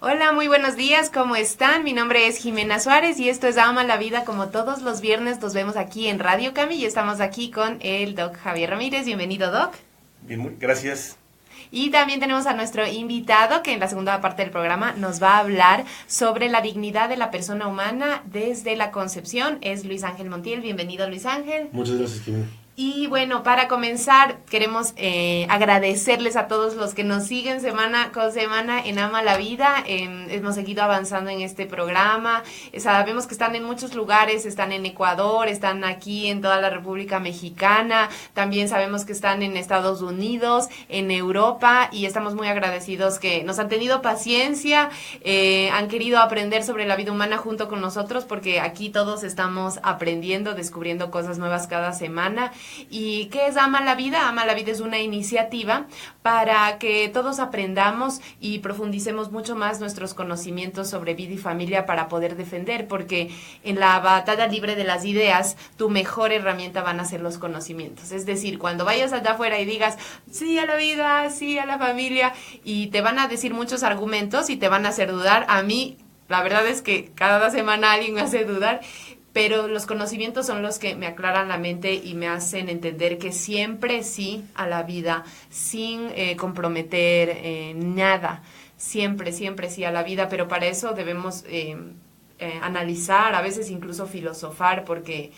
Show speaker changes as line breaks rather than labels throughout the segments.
Hola, muy buenos días, ¿cómo están? Mi nombre es Jimena Suárez y esto es Ama la Vida. Como todos los viernes nos vemos aquí en Radio Cami y estamos aquí con el Doc Javier Ramírez. Bienvenido, Doc.
Bien, gracias.
Y también tenemos a nuestro invitado que en la segunda parte del programa nos va a hablar sobre la dignidad de la persona humana desde la concepción. Es Luis Ángel Montiel. Bienvenido, Luis Ángel.
Muchas gracias, Jimena.
Y bueno, para comenzar, queremos agradecerles a todos los que nos siguen semana con semana en Ama la Vida. Hemos seguido avanzando en este programa. Sabemos que están en muchos lugares, están en Ecuador, están aquí en toda la República Mexicana. También sabemos que están en Estados Unidos, en Europa, y estamos muy agradecidos que nos han tenido paciencia, han querido aprender sobre la vida humana junto con nosotros, porque aquí todos estamos aprendiendo, descubriendo cosas nuevas cada semana. ¿Y qué es Ama la Vida? Ama la Vida es una iniciativa para que todos aprendamos y profundicemos mucho más nuestros conocimientos sobre vida y familia para poder defender, porque en la batalla libre de las ideas, tu mejor herramienta van a ser los conocimientos. Es decir, cuando vayas allá afuera y digas, sí a la vida, sí a la familia, y te van a decir muchos argumentos y te van a hacer dudar. A mí, la verdad es que cada semana alguien me hace dudar, pero los conocimientos son los que me aclaran la mente y me hacen entender que siempre sí a la vida, sin comprometer nada, siempre sí a la vida, pero para eso debemos analizar, a veces incluso filosofar, porque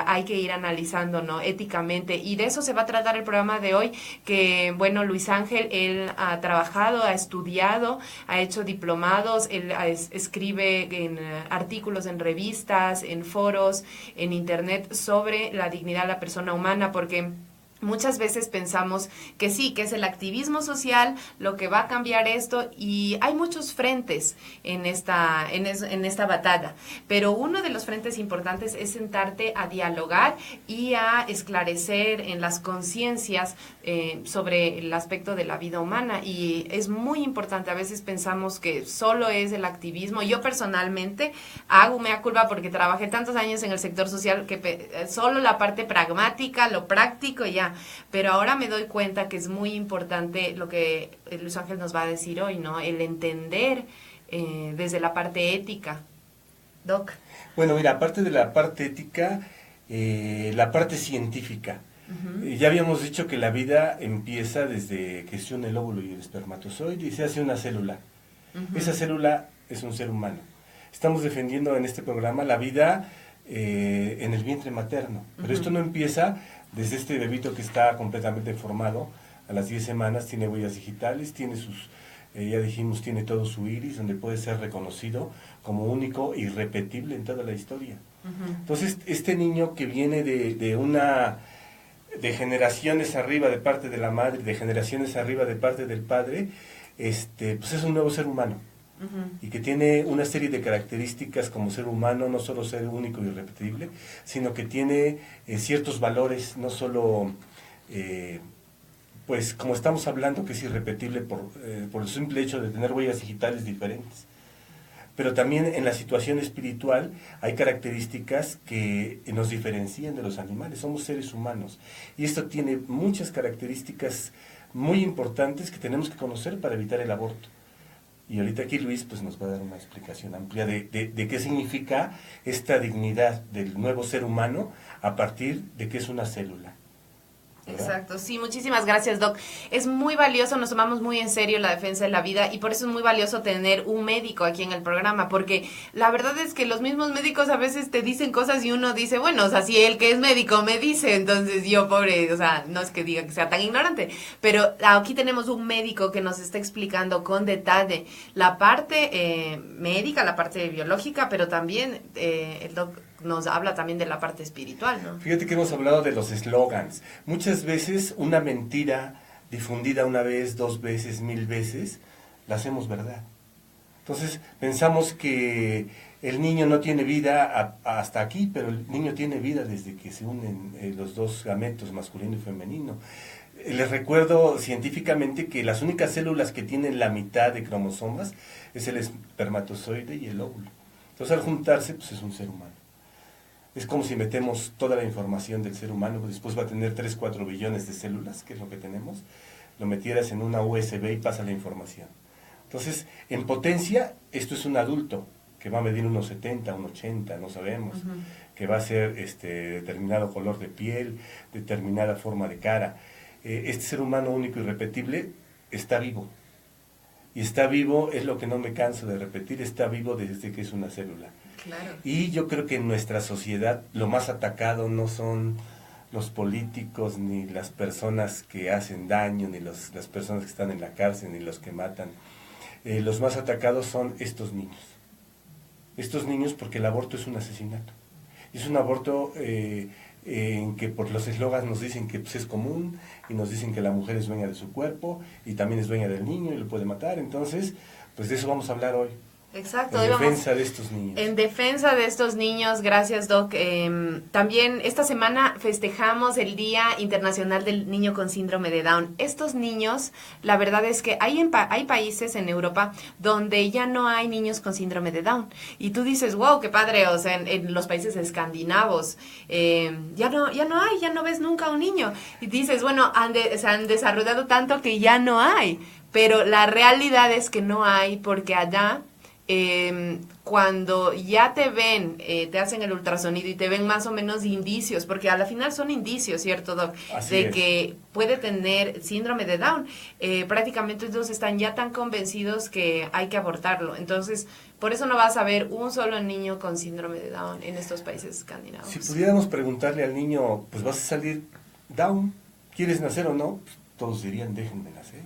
hay que ir analizando, ¿no? Éticamente, y de eso se va a tratar el programa de hoy, que, bueno, Luis Ángel, él ha trabajado, ha estudiado, ha hecho diplomados, él escribe en artículos en revistas, en foros, en internet, sobre la dignidad de la persona humana, porque muchas veces pensamos que sí, que es el activismo social lo que va a cambiar esto, y hay muchos frentes en esta batalla, pero uno de los frentes importantes es sentarte a dialogar y a esclarecer en las conciencias sobre el aspecto de la vida humana, y es muy importante. A veces pensamos que solo es el activismo. Yo personalmente hago mea culpa porque trabajé tantos años en el sector social que solo la parte pragmática, lo práctico ya. Pero ahora me doy cuenta que es muy importante lo que Luis Ángel nos va a decir hoy, ¿no? El entender desde la parte ética. Doc.
Bueno, mira, aparte de la parte ética, la parte científica. Ya habíamos dicho que la vida empieza desde que se une el óvulo y el espermatozoide y se hace una célula. Esa célula es un ser humano. Estamos defendiendo en este programa la vida en el vientre materno. Pero esto no empieza desde este bebito que está completamente formado. A las 10 semanas tiene huellas digitales, tiene sus, ya dijimos, tiene todo su iris, donde puede ser reconocido como único e irrepetible en toda la historia. Entonces, este niño que viene de generaciones arriba de parte de la madre, de generaciones arriba de parte del padre, pues es un nuevo ser humano. Y que tiene una serie de características como ser humano, no solo ser único y irrepetible, sino que tiene ciertos valores, no solo, pues como estamos hablando, que es irrepetible por el simple hecho de tener huellas digitales diferentes. Pero también en la situación espiritual hay características que nos diferencian de los animales. Somos seres humanos y esto tiene muchas características muy importantes que tenemos que conocer para evitar el aborto. Y ahorita aquí Luis pues nos va a dar una explicación amplia de qué significa esta dignidad del nuevo ser humano a partir de que es una célula. ¿Verdad?
Exacto, sí, muchísimas gracias, Doc. Es muy valioso, nos tomamos muy en serio la defensa de la vida, y por eso es muy valioso tener un médico aquí en el programa, porque la verdad es que los mismos médicos a veces te dicen cosas y uno dice, bueno, o sea, si el que es médico me dice, entonces yo, pobre, o sea, no es que diga que sea tan ignorante, pero aquí tenemos un médico que nos está explicando con detalle la parte médica, la parte biológica, pero también el Doc nos habla también de la parte espiritual, ¿no?
Fíjate que hemos hablado de los eslogans. Muchas veces una mentira difundida una vez, 2 veces, 1000 veces, la hacemos verdad. Entonces pensamos que el niño no tiene vida hasta aquí, pero el niño tiene vida desde que se unen los dos gametos, masculino y femenino. Les recuerdo científicamente que las únicas células que tienen la mitad de cromosomas es el espermatozoide y el óvulo. Entonces al juntarse, pues es un ser humano. Es como si metemos toda la información del ser humano, pues después va a tener 3-4 billones de células, que es lo que tenemos, lo metieras en una USB y pasa la información. Entonces, en potencia, esto es un adulto que va a medir unos 70, unos 80, no sabemos, que va a ser determinado color de piel, determinada forma de cara. Este ser humano único y irrepetible está vivo. Y está vivo, es lo que no me canso de repetir, está vivo desde que es una célula.
Claro.
Y yo creo que en nuestra sociedad lo más atacado no son los políticos, ni las personas que hacen daño, ni las personas que están en la cárcel, ni los que matan. Los más atacados son estos niños. Estos niños, porque el aborto es un asesinato. Es un aborto en que por los eslogans nos dicen que pues, es común, y nos dicen que la mujer es dueña de su cuerpo, y también es dueña del niño, y lo puede matar. Entonces, pues de eso vamos a hablar hoy.
Exacto.
En defensa de estos niños.
En defensa de estos niños, gracias Doc. También esta semana festejamos el Día Internacional del Niño con Síndrome de Down. Estos niños, la verdad es que hay países en Europa donde ya no hay niños con síndrome de Down. Y tú dices, wow, qué padre, o sea, en los países escandinavos ya no ves nunca un niño. Y dices, bueno, se han desarrollado tanto que ya no hay. Pero la realidad es que no hay, porque allá cuando ya te ven, te hacen el ultrasonido y te ven más o menos indicios, porque a la final son indicios, ¿cierto, Doc?
Así
de
es.
que puede tener síndrome de Down. Prácticamente ellos están ya tan convencidos que hay que abortarlo. Entonces, por eso no vas a ver un solo niño con síndrome de Down en estos países escandinavos.
Si pudiéramos preguntarle al niño, pues vas a salir Down, ¿quieres nacer o no? Pues, todos dirían, déjenme nacer.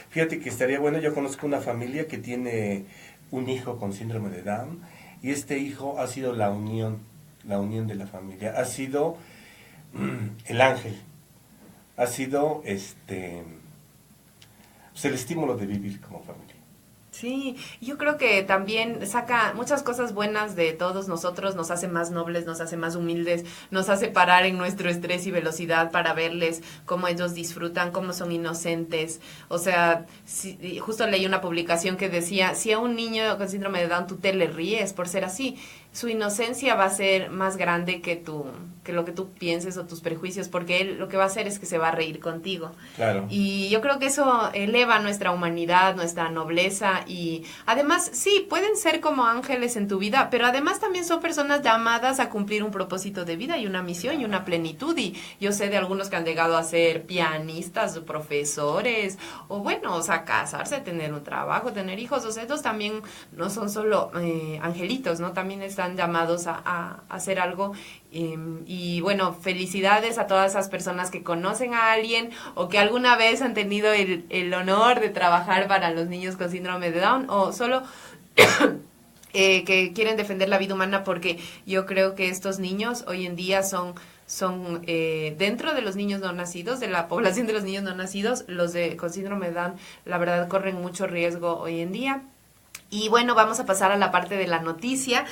Fíjate que estaría bueno, yo conozco una familia que tiene un hijo con síndrome de Down, y este hijo ha sido la unión de la familia, ha sido el ángel, ha sido pues el estímulo de vivir como familia.
Sí, yo creo que también saca muchas cosas buenas de todos nosotros, nos hace más nobles, nos hace más humildes, nos hace parar en nuestro estrés y velocidad para verles cómo ellos disfrutan, cómo son inocentes. O sea, justo leí una publicación que decía, si a un niño con síndrome de Down tú te le ríes por ser así, su inocencia va a ser más grande que lo que tú pienses o tus prejuicios, porque él lo que va a hacer es que se va a reír contigo.
Claro.
Y yo creo que eso eleva nuestra humanidad, nuestra nobleza, y además sí, pueden ser como ángeles en tu vida, pero además también son personas llamadas a cumplir un propósito de vida y una misión y una plenitud. Y yo sé de algunos que han llegado a ser pianistas, profesores, o bueno, o sea, casarse, tener un trabajo, tener hijos. O sea, estos también no son solo angelitos, ¿no? También están llamados a hacer algo. Y bueno, felicidades a todas esas personas que conocen a alguien o que alguna vez han tenido el honor de trabajar para los niños con síndrome de Down, o solo que quieren defender la vida humana, porque yo creo que estos niños hoy en día son dentro de los niños no nacidos, de la población de los niños no nacidos, los con síndrome de Down, la verdad, corren mucho riesgo hoy en día. Y bueno, vamos a pasar a la parte de la noticia.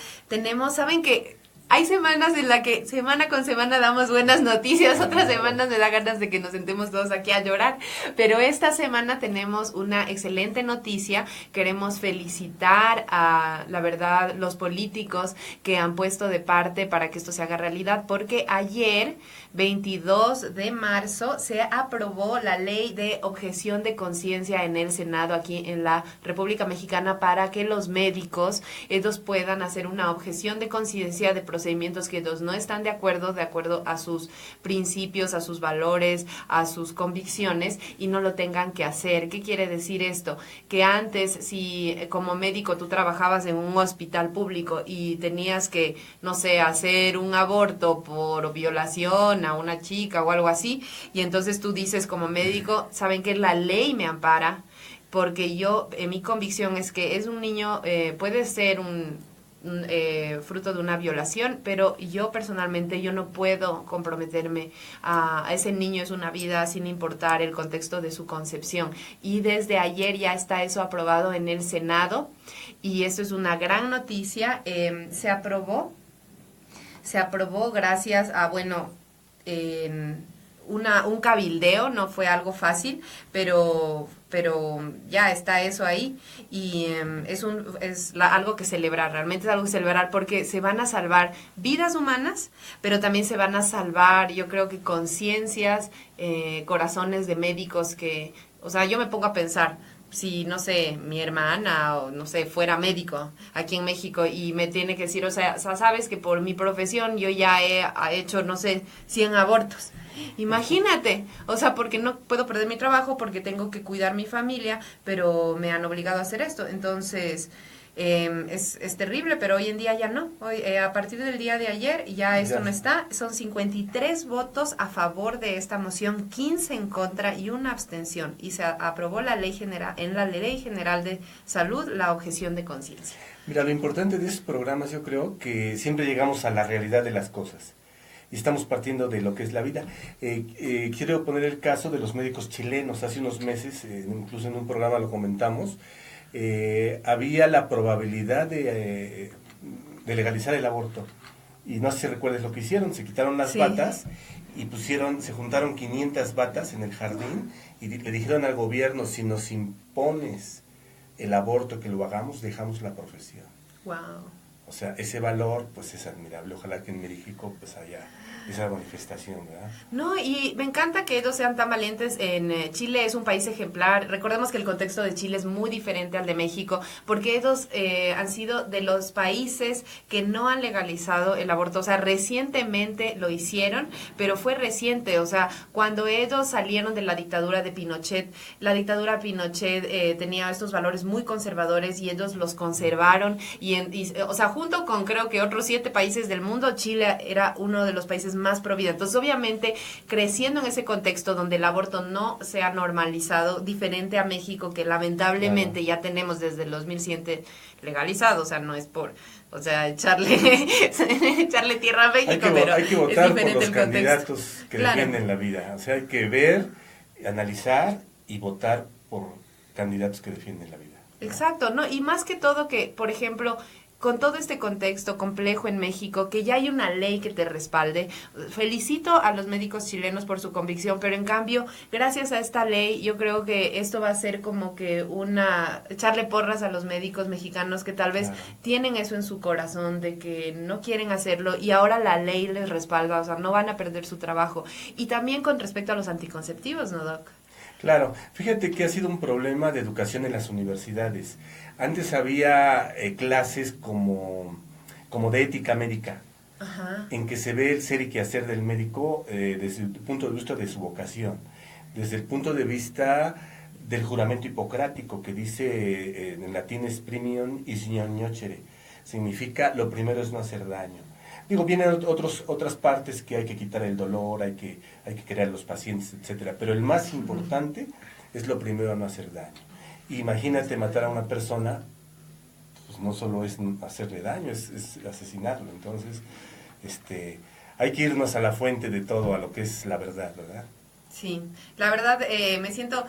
Saben que hay semanas en la que semana con semana damos buenas noticias, otras semanas me da ganas de que nos sentemos todos aquí a llorar, pero esta semana tenemos una excelente noticia. Queremos felicitar a, la verdad, los políticos que han puesto de parte para que esto se haga realidad, porque ayer, 22 de marzo, se aprobó la ley de objeción de conciencia en el Senado aquí en la República Mexicana, para que los médicos ellos puedan hacer una objeción de conciencia de procedimientos que ellos no están de acuerdo a sus principios, a sus valores, a sus convicciones, y no lo tengan que hacer. ¿Qué quiere decir esto? Que antes, si como médico tú trabajabas en un hospital público y tenías que, no sé, hacer un aborto por violación a una chica o algo así, y entonces tú dices como médico, ¿saben qué? La ley me ampara, porque mi convicción es que es un niño, puede ser fruto de una violación, pero yo personalmente yo no puedo comprometerme a ese niño. Es una vida sin importar el contexto de su concepción, y desde ayer ya está eso aprobado en el Senado, y eso es una gran noticia. Se aprobó gracias a, bueno, un cabildeo, no fue algo fácil, pero ya está eso ahí, y algo que celebrar, realmente es algo que celebrar, porque se van a salvar vidas humanas, pero también se van a salvar, yo creo que conciencias, corazones de médicos que, o sea, yo me pongo a pensar, si, no sé, mi hermana o, no sé, fuera médico aquí en México y me tiene que decir, o sea, sabes que por mi profesión yo ya he hecho, no sé, 100 abortos. Imagínate, o sea, porque no puedo perder mi trabajo, porque tengo que cuidar mi familia, pero me han obligado a hacer esto. Entonces, es terrible, pero hoy en día ya no. Hoy, a partir del día de ayer ya esto no está. Son 53 votos a favor de esta moción, 15 en contra y una abstención. Y se aprobó la ley general, en la Ley General de Salud, la objeción de conciencia.
Mira, lo importante de estos programas, yo creo que siempre llegamos a la realidad de las cosas. Y estamos partiendo de lo que es la vida. Quiero poner el caso de los médicos chilenos. Hace unos meses, incluso en un programa lo comentamos, había la probabilidad de legalizar el aborto. Y no sé si recuerdas lo que hicieron, se quitaron las batas y se juntaron 500 batas en el jardín y le dijeron al gobierno, si nos impones el aborto, que lo hagamos, dejamos la profesión.
Wow.
O sea, ese valor pues es admirable. Ojalá que en México pues haya esa manifestación, ¿verdad?
No, y me encanta que ellos sean tan valientes. En Chile es un país ejemplar. Recordemos que el contexto de Chile es muy diferente al de México, porque ellos han sido de los países que no han legalizado el aborto. O sea, recientemente lo hicieron, pero fue reciente. O sea, cuando ellos salieron de la dictadura de Pinochet, la dictadura Pinochet tenía estos valores muy conservadores y ellos los conservaron. O sea, junto con creo que otros 7 países del mundo, Chile era uno de los países más pro vida. Entonces, obviamente, creciendo en ese contexto donde el aborto no se ha normalizado, diferente a México, que lamentablemente ya tenemos desde el 2007 legalizado, o sea, no es por, o sea, echarle tierra a México, pero
hay que votar
es diferente
por los
el
candidatos que defienden la vida. O sea, hay que ver, analizar y votar por candidatos que defienden la vida.
Exacto, ¿no? Y más que todo que, por ejemplo, con todo este contexto complejo en México, que ya hay una ley que te respalde, felicito a los médicos chilenos por su convicción, pero en cambio, gracias a esta ley, yo creo que esto va a ser como que echarle porras a los médicos mexicanos que tal vez tienen eso en su corazón, de que no quieren hacerlo, y ahora la ley les respalda, o sea, no van a perder su trabajo. Y también con respecto a los anticonceptivos, ¿no, Doc?
Claro, fíjate que ha sido un problema de educación en las universidades. Antes había clases como de ética médica, en que se ve el ser y quehacer del médico desde el punto de vista de su vocación, desde el punto de vista del juramento hipocrático, que dice en latín es primium is non nocere, significa lo primero es no hacer daño. Digo, vienen otras partes que hay que quitar el dolor, hay que crear los pacientes, etcétera. Pero el más importante es lo primero, no hacer daño. Imagínate matar a una persona, pues no solo es hacerle daño, es asesinarlo. Entonces, hay que irnos a la fuente de todo, a lo que es la verdad, ¿verdad?
Sí, la verdad me siento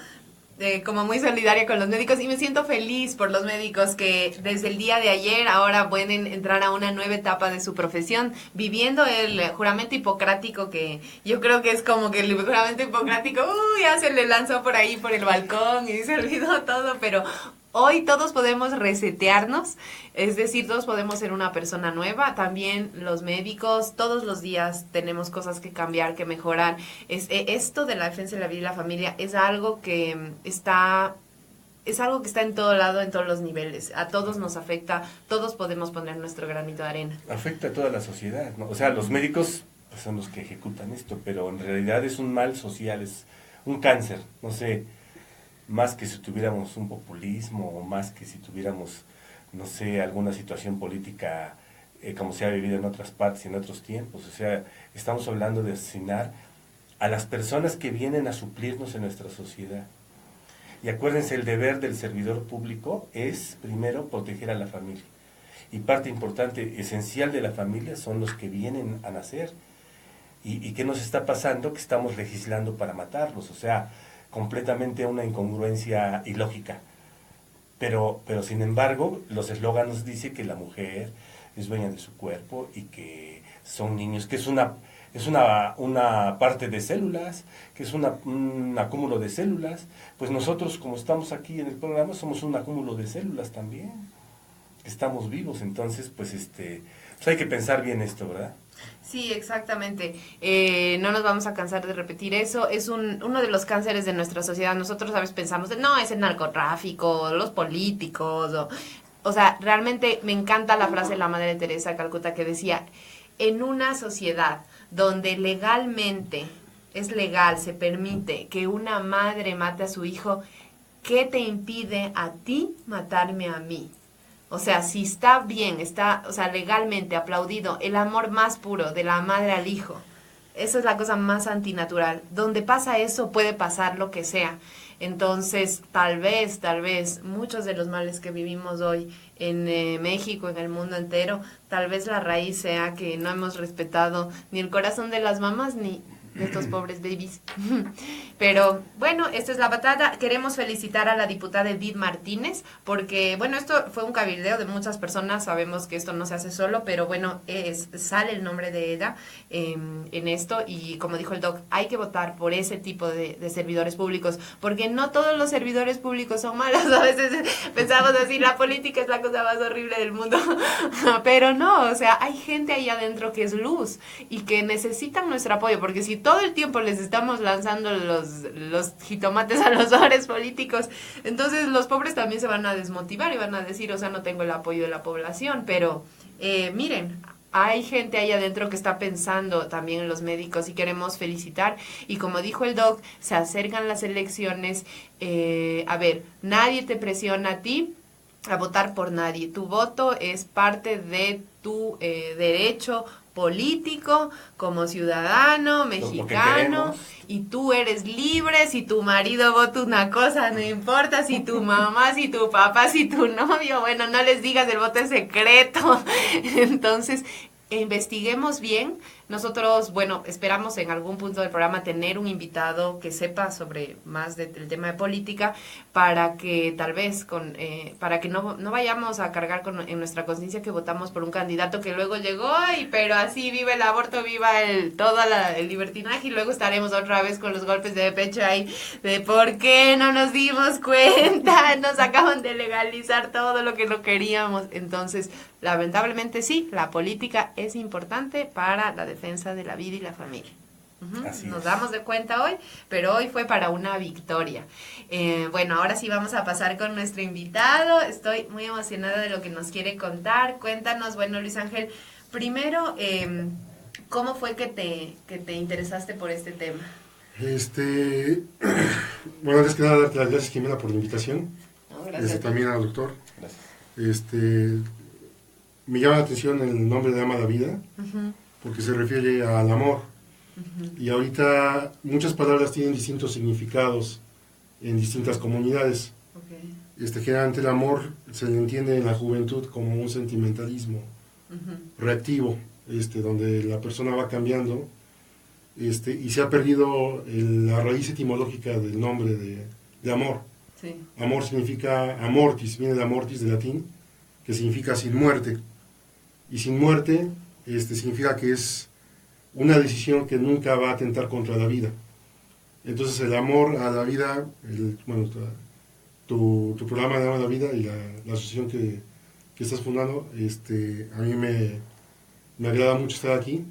como muy solidaria con los médicos y me siento feliz por los médicos que desde el día de ayer ahora pueden entrar a una nueva etapa de su profesión, viviendo el juramento hipocrático, que yo creo que es como que el juramento hipocrático, ya se le lanzó por ahí por el balcón y se olvidó todo, pero hoy todos podemos resetearnos, es decir, todos podemos ser una persona nueva, también los médicos, todos los días tenemos cosas que cambiar, que mejorar. Esto de la defensa de la vida y la familia es algo que está en todo lado, en todos los niveles, a todos nos afecta, todos podemos poner nuestro granito de arena.
Afecta a toda la sociedad, ¿no? O sea, los médicos pues, son los que ejecutan esto, pero en realidad es un mal social, es un cáncer, no sé, más que si tuviéramos un populismo o más que si tuviéramos, no sé, alguna situación política como se ha vivido en otras partes y en otros tiempos. O sea, estamos hablando de asesinar a las personas que vienen a suplirnos en nuestra sociedad. Y acuérdense, el deber del servidor público es, primero, proteger a la familia. Y parte importante, esencial de la familia son los que vienen a nacer. ¿Y qué nos está pasando? Que estamos legislando para matarlos. O sea, completamente una incongruencia ilógica. Pero sin embargo, los eslóganos dicen que la mujer es dueña de su cuerpo y que son niños, que es una parte de células, que es un acúmulo de células. Pues nosotros, como estamos aquí en el programa, somos un acúmulo de células también. Estamos vivos, entonces, pues Pues hay que pensar bien esto, ¿verdad?
Sí, exactamente. No nos vamos a cansar de repetir eso. Es uno de los cánceres de nuestra sociedad. Nosotros a veces pensamos, no, es el narcotráfico, los políticos. O sea, realmente me encanta la frase de la Madre Teresa de Calcuta que decía, en una sociedad donde legalmente es legal, se permite que una madre mate a su hijo, ¿qué te impide a ti matarme a mí? O sea, si está bien, está, o sea, legalmente aplaudido el amor más puro de la madre al hijo, eso es la cosa más antinatural. Donde pasa eso puede pasar lo que sea. Entonces, tal vez, muchos de los males que vivimos hoy en México, en el mundo entero, tal vez la raíz sea que no hemos respetado ni el corazón de las mamás ni de estos pobres babies. Pero bueno, esta es la batalla. Queremos felicitar a la diputada Edith Martínez porque, bueno, esto fue un cabildeo de muchas personas, sabemos que esto no se hace solo, pero bueno, sale el nombre de ella en esto y como dijo el doc, hay que votar por ese tipo de servidores públicos, porque no todos los servidores públicos son malos. A veces pensamos así, la política es la cosa más horrible del mundo, pero no, o sea, hay gente ahí adentro que es luz y que necesitan nuestro apoyo, porque si todo el tiempo les estamos lanzando los jitomates a los pobres políticos, entonces los pobres también se van a desmotivar y van a decir, o sea, no tengo el apoyo de la población, pero miren, hay gente ahí adentro que está pensando también en los médicos y queremos felicitar. Y como dijo el doc, se acercan las elecciones. A ver, nadie te presiona a ti a votar por nadie. Tu voto es parte de tu derecho político como ciudadano mexicano y tú eres libre. Si tu marido vota una cosa, no importa, si tu mamá, si tu papá, si tu novio, bueno, no les digas, el voto es secreto. Entonces, investiguemos bien. Nosotros, bueno, esperamos en algún punto del programa tener un invitado que sepa sobre más del tema de política para que tal vez para que no vayamos a cargar en nuestra conciencia que votamos por un candidato que luego llegó pero así viva el aborto, viva el libertinaje y luego estaremos otra vez con los golpes de pecho ahí de por qué no nos dimos cuenta, nos acaban de legalizar todo lo que no queríamos. Entonces, lamentablemente sí, la política es importante para la defensa de la vida y la familia. Nos damos de cuenta hoy, pero hoy fue para una victoria. Bueno, ahora sí vamos a pasar con nuestro invitado. Estoy muy emocionada de lo que nos quiere contar. Cuéntanos, bueno, Luis Ángel, primero, ¿cómo fue que te interesaste por este tema?
Bueno, antes que nada, darte las gracias, Jimena, por la invitación.
Gracias.
También al doctor.
Gracias.
Me llama la atención el nombre de Ama la Vida, porque se refiere al amor. Y ahorita muchas palabras tienen distintos significados en distintas comunidades. Generalmente el amor se le entiende en la juventud como un sentimentalismo reactivo, donde la persona va cambiando, y se ha perdido la raíz etimológica del nombre de amor.
Sí.
Amor significa amortis, viene de amortis, de latín, que significa sin muerte. Y sin muerte significa que es una decisión que nunca va a atentar contra la vida. Entonces el amor a la vida, tu programa de Amor a la Vida y la asociación que estás fundando, a mí me agrada mucho estar aquí.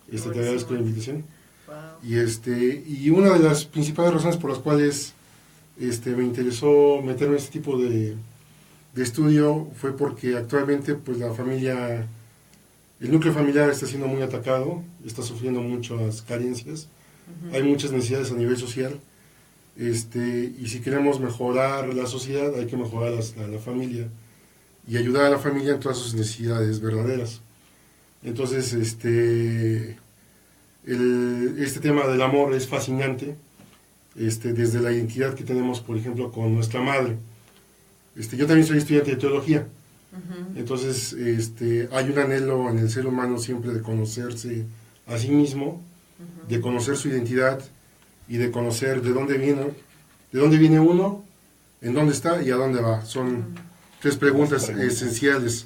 Te agradezco la invitación. Wow. Y una de las principales razones por las cuales me interesó meterme en este tipo de estudio fue porque actualmente pues el núcleo familiar está siendo muy atacado, está sufriendo muchas carencias, hay muchas necesidades a nivel social, y si queremos mejorar la sociedad hay que mejorar a la familia y ayudar a la familia en todas sus necesidades verdaderas. Entonces, este tema del amor es fascinante, desde la identidad que tenemos, por ejemplo, con nuestra madre. Yo también soy estudiante de teología. Entonces, hay un anhelo en el ser humano siempre de conocerse a sí mismo, de conocer su identidad y de conocer de dónde viene uno, en dónde está y a dónde va. Son tres preguntas esenciales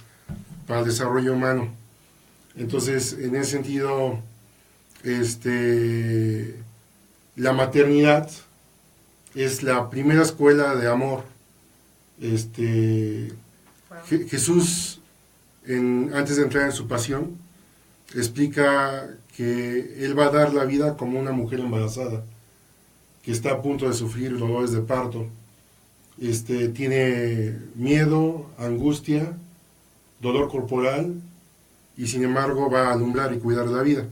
para el desarrollo humano. Entonces, en ese sentido, la maternidad es la primera escuela de amor. Jesús antes de entrar en su pasión, explica que él va a dar la vida como una mujer embarazada, que está a punto de sufrir dolores de parto. Tiene miedo, angustia, dolor corporal, y sin embargo va a alumbrar y cuidar la vida.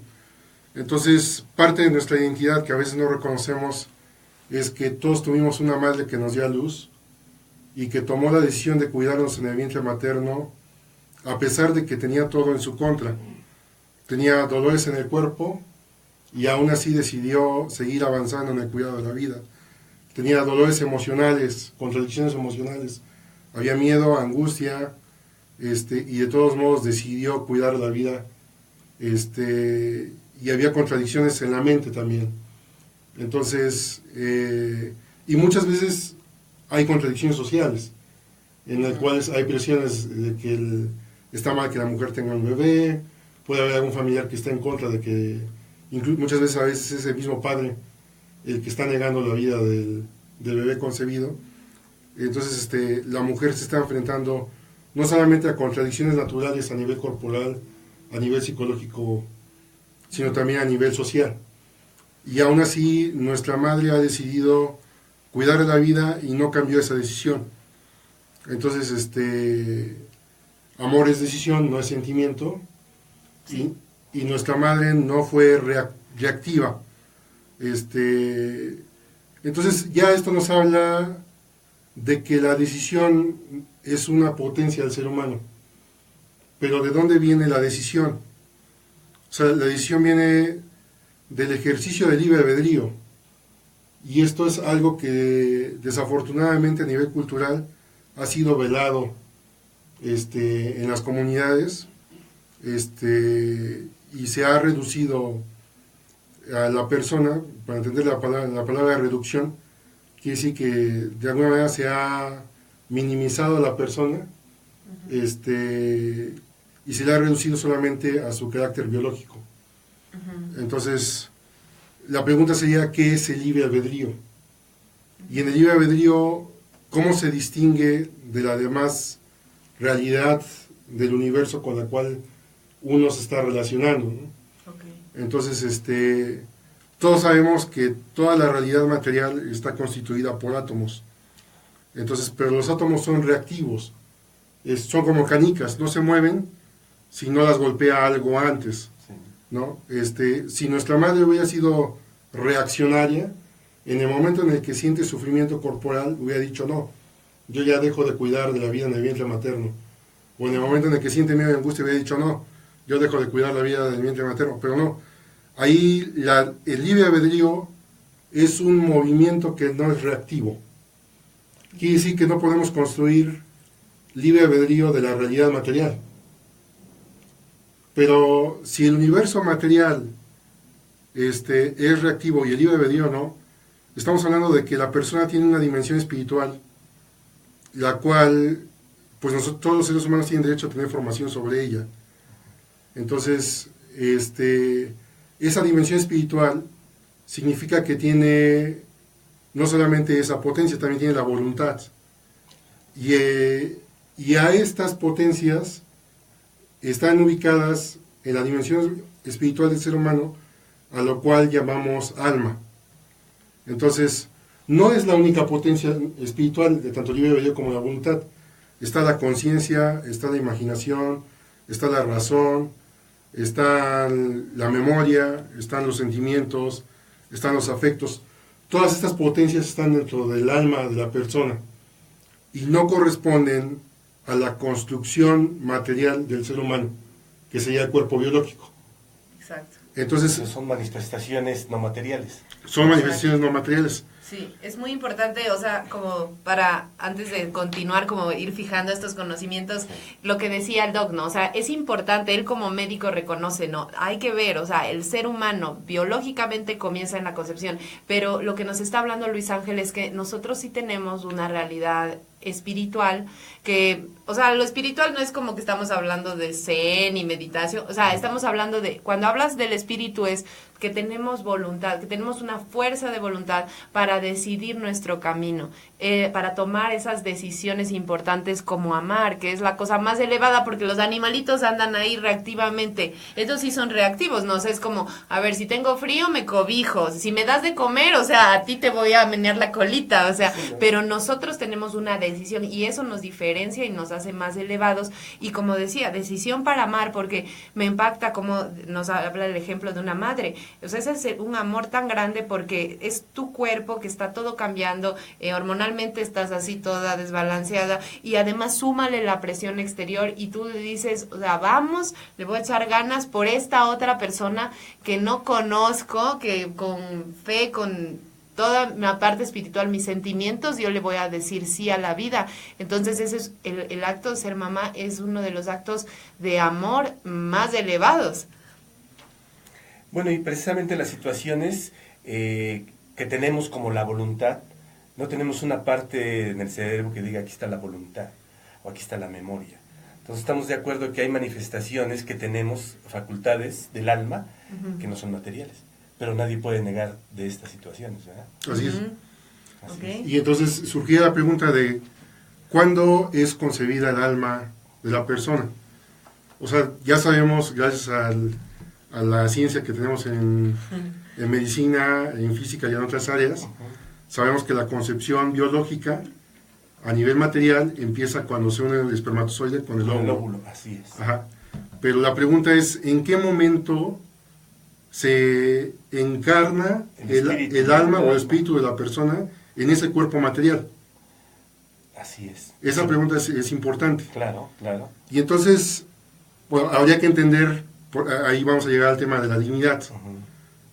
Entonces, parte de nuestra identidad que a veces no reconocemos es que todos tuvimos una madre que nos dio a luz y que tomó la decisión de cuidarnos en el vientre materno a pesar de que tenía todo en su contra. Tenía dolores en el cuerpo y aún así decidió seguir avanzando en el cuidado de la vida. Tenía dolores emocionales, contradicciones emocionales. Había miedo, angustia, y de todos modos decidió cuidar la vida. Y había contradicciones en la mente también. Entonces, y muchas veces hay contradicciones sociales, en las cuales hay presiones de que está mal que la mujer tenga un bebé, puede haber algún familiar que está en contra de que, muchas veces a veces es el mismo padre el que está negando la vida del bebé concebido. Entonces la mujer se está enfrentando no solamente a contradicciones naturales a nivel corporal, a nivel psicológico, sino también a nivel social. Y aún así nuestra madre ha decidido cuidar de la vida y no cambió esa decisión. Entonces amor es decisión, no es sentimiento. Sí. Y nuestra madre no fue reactiva. Entonces ya esto nos habla de que la decisión es una potencia del ser humano. Pero ¿de dónde viene la decisión? O sea, la decisión viene del ejercicio del libre albedrío. Y esto es algo que desafortunadamente a nivel cultural ha sido velado en las comunidades, y se ha reducido a la persona. Para entender la palabra reducción, quiere decir que de alguna manera se ha minimizado a la persona, y se le ha reducido solamente a su carácter biológico. Entonces, la pregunta sería, ¿qué es el libre albedrío? Y en el libre albedrío, ¿cómo se distingue de la demás realidad del universo con la cual uno se está relacionando, ¿no? Okay. Entonces, todos sabemos que toda la realidad material está constituida por átomos. Entonces, pero los átomos son reactivos, son como canicas, no se mueven si no las golpea algo antes, sí, ¿no? Si nuestra madre hubiera sido reaccionaria, en el momento en el que siente sufrimiento corporal, hubiera dicho, no, yo ya dejo de cuidar de la vida en el vientre materno. O en el momento en el que siente miedo y angustia, hubiera dicho, no, yo dejo de cuidar la vida del vientre materno. Pero no, ahí el libre albedrío es un movimiento que no es reactivo. Quiere decir que no podemos construir libre albedrío de la realidad material. Pero si el universo material es reactivo y el libre albedrío no, estamos hablando de que la persona tiene una dimensión espiritual, la cual, pues nosotros, todos los seres humanos tienen derecho a tener formación sobre ella. Entonces, esa dimensión espiritual significa que tiene no solamente esa potencia, también tiene la voluntad. Y a estas potencias están ubicadas en la dimensión espiritual del ser humano, a lo cual llamamos alma. Entonces, no es la única potencia espiritual de tanto libre albedrío como la voluntad. Está la conciencia, está la imaginación, está la razón, está la memoria, están los sentimientos, están los afectos. Todas estas potencias están dentro del alma de la persona y no corresponden a la construcción material del ser humano, que sería el cuerpo biológico.
Exacto.
Entonces son manifestaciones no materiales.
Son manifestaciones no materiales.
Sí, es muy importante, o sea, como para, antes de continuar, como ir fijando estos conocimientos, sí, lo que decía el doc, ¿no? O sea, es importante, él como médico reconoce, ¿no? Hay que ver, o sea, el ser humano biológicamente comienza en la concepción, pero lo que nos está hablando Luis Ángel es que nosotros sí tenemos una realidad espiritual que, o sea, lo espiritual no es como que estamos hablando de zen y meditación, o sea, estamos hablando de, cuando hablas del espíritu es que tenemos voluntad, que tenemos una fuerza de voluntad para decidir nuestro camino, para tomar esas decisiones importantes como amar, que es la cosa más elevada, porque los animalitos andan ahí reactivamente. Ellos sí son reactivos, ¿no? O sea, es como, a ver, si tengo frío me cobijo, si me das de comer, o sea, a ti te voy a menear la colita, o sea, sí, ¿no? Pero nosotros tenemos una decisión y eso nos diferencia y nos hace más elevados. Y como decía, decisión para amar, porque me impacta como nos habla el ejemplo de una madre. O sea, ese es un amor tan grande porque es tu cuerpo que está todo cambiando, hormonalmente estás así toda desbalanceada y además súmale la presión exterior y tú le dices, o sea, vamos, le voy a echar ganas por esta otra persona que no conozco, que con fe, con toda mi parte espiritual, mis sentimientos, yo le voy a decir sí a la vida. Entonces ese es el acto de ser mamá, es uno de los actos de amor más elevados.
Bueno, y precisamente las situaciones que tenemos como la voluntad, no tenemos una parte en el cerebro que diga aquí está la voluntad o aquí está la memoria. Entonces estamos de acuerdo que hay manifestaciones que tenemos, facultades del alma, que no son materiales, pero nadie puede negar de estas situaciones, ¿verdad?
Así es.
Así es.
Y entonces surgía la pregunta de ¿cuándo es concebida el alma de la persona? O sea, ya sabemos, gracias a la ciencia que tenemos en medicina, en física y en otras áreas, sabemos que la concepción biológica a nivel material empieza cuando se une el espermatozoide con el óvulo.
Así es.
Ajá. Pero la pregunta es, ¿en qué momento se encarna el alma o el espíritu de la persona en ese cuerpo material?
Así es.
Esa pregunta es importante.
Claro, claro.
Y entonces, bueno, habría que entender, ahí vamos a llegar al tema de la dignidad.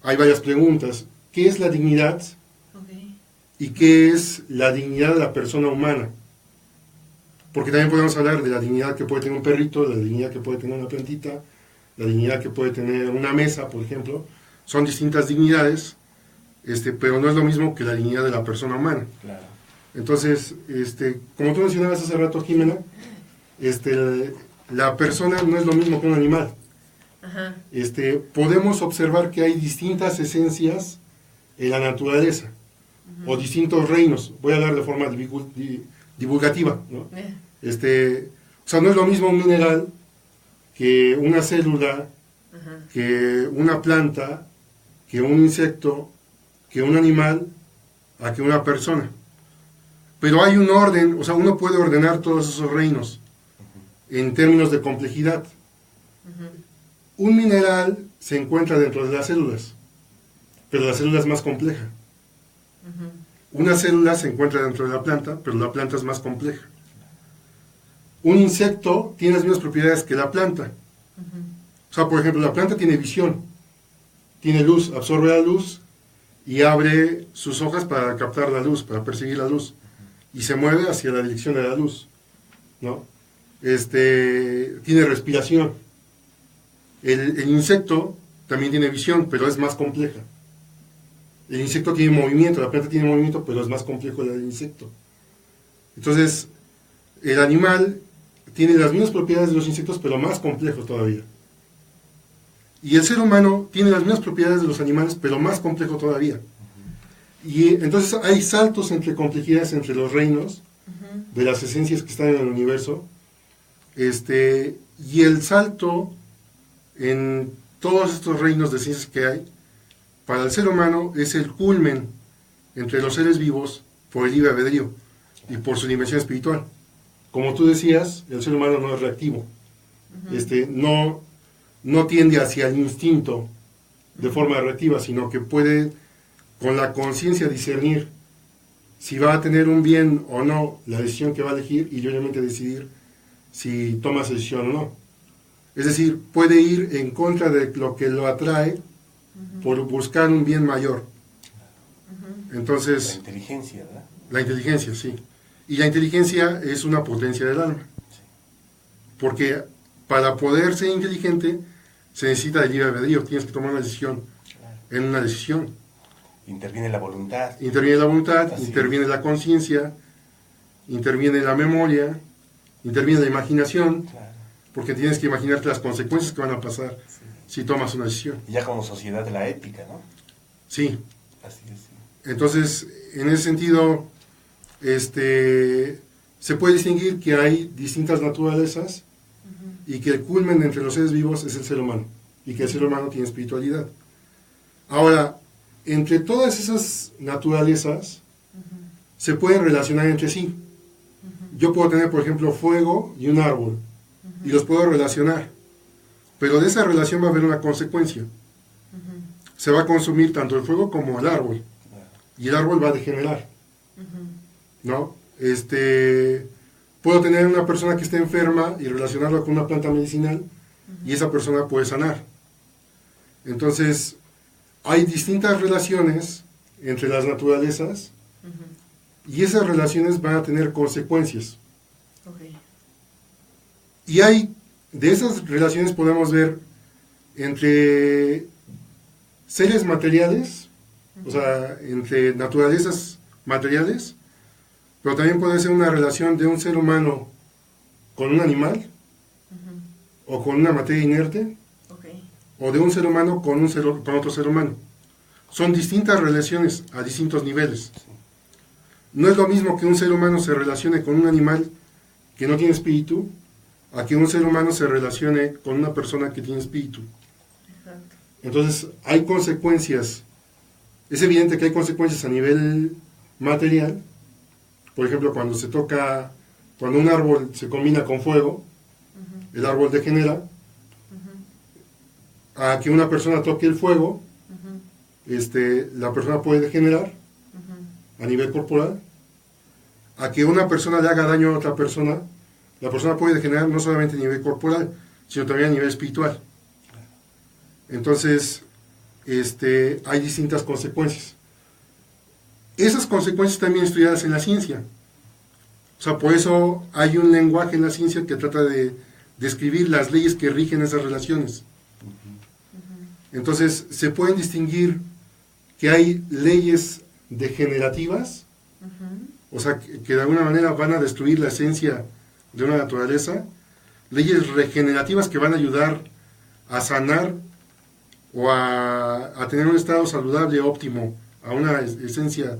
Hay varias preguntas. ¿Qué es la dignidad? ¿Y qué es la dignidad de la persona humana? Porque también podemos hablar de la dignidad que puede tener un perrito, de la dignidad que puede tener una plantita, la dignidad que puede tener una mesa, por ejemplo. Son distintas dignidades, pero no es lo mismo que la dignidad de la persona humana.
Claro.
Entonces, como tú mencionabas hace rato, Jimena, la persona no es lo mismo que un animal.
Ajá.
Podemos observar que hay distintas esencias en la naturaleza, o distintos reinos. Voy a hablar de forma divulgativa, ¿no? O sea, no es lo mismo un mineral que una célula, que una planta, que un insecto, que un animal, a que una persona. Pero hay un orden, o sea, uno puede ordenar todos esos reinos en términos de complejidad. Un mineral se encuentra dentro de las células, pero la célula es más compleja. Una célula se encuentra dentro de la planta, pero la planta es más compleja. Un insecto tiene las mismas propiedades que la planta. O sea, por ejemplo, la planta tiene visión, tiene luz, absorbe la luz y abre sus hojas para captar la luz, para percibir la luz, y se mueve hacia la dirección de la luz, ¿no? Tiene respiración. El insecto también tiene visión, pero es más compleja. El insecto tiene movimiento, la planta tiene movimiento, pero es más complejo el insecto. Entonces, el animal tiene las mismas propiedades de los insectos, pero más complejo todavía. Y el ser humano tiene las mismas propiedades de los animales, pero más complejo todavía. Y entonces hay saltos entre complejidades entre los reinos, de las esencias que están en el universo, y el salto en todos estos reinos de esencias que hay, para el ser humano es el culmen entre los seres vivos por el libre albedrío y por su dimensión espiritual. Como tú decías, el ser humano no es reactivo. No tiende hacia el instinto de forma reactiva, sino que puede con la conciencia discernir si va a tener un bien o no la decisión que va a elegir y obviamente decidir si toma esa decisión o no. Es decir, puede ir en contra de lo que lo atrae por buscar un bien mayor. Entonces,
la inteligencia, ¿verdad?
La inteligencia, sí. Y la inteligencia es una potencia del alma.
Sí.
Porque para poder ser inteligente se necesita de libre albedrío. Tienes que tomar una decisión.
Claro.
En una decisión.
Interviene la voluntad.
Interviene la voluntad,
Así
interviene
es.
la conciencia, interviene la memoria, interviene la imaginación.
Claro.
Porque tienes que imaginarte las consecuencias que van a pasar si tomas una decisión.
Y ya como sociedad de la ética, ¿no?
Sí.
Así es. Sí.
Entonces, en ese sentido, se puede distinguir que hay distintas naturalezas y que el culmen entre los seres vivos es el ser humano y que el ser humano tiene espiritualidad. Ahora, entre todas esas naturalezas se pueden relacionar entre sí. Yo puedo tener, por ejemplo, fuego y un árbol y los puedo relacionar, pero de esa relación va a haber una consecuencia. Se va a consumir tanto el fuego como el árbol y el árbol va a degenerar, ¿no? Puedo tener una persona que esté enferma y relacionarla con una planta medicinal y esa persona puede sanar. Entonces, hay distintas relaciones entre las naturalezas y esas relaciones van a tener consecuencias.
Okay.
Y de esas relaciones podemos ver entre seres materiales, o sea, entre naturalezas materiales, pero también puede ser una relación de un ser humano con un animal, o con una materia inerte, o de un ser humano con otro ser humano. Son distintas relaciones a distintos niveles. No es lo mismo que un ser humano se relacione con un animal que no tiene espíritu, a que un ser humano se relacione con una persona que tiene espíritu. Exacto. Entonces, hay consecuencias. Es evidente que hay consecuencias a nivel material. Por ejemplo, cuando un árbol se combina con fuego, el árbol degenera. A que una persona toque el fuego, la persona puede degenerar a nivel corporal. A que una persona le haga daño a otra persona, la persona puede degenerar no solamente a nivel corporal, sino también a nivel espiritual. Entonces, hay distintas consecuencias. Esas consecuencias también estudiadas en la ciencia. O sea, por eso hay un lenguaje en la ciencia que trata de describir las leyes que rigen esas relaciones. Entonces, se pueden distinguir que hay leyes degenerativas, o sea, que de alguna manera van a destruir la esencia de una naturaleza, leyes regenerativas que van a ayudar a sanar o a tener un estado saludable óptimo a una esencia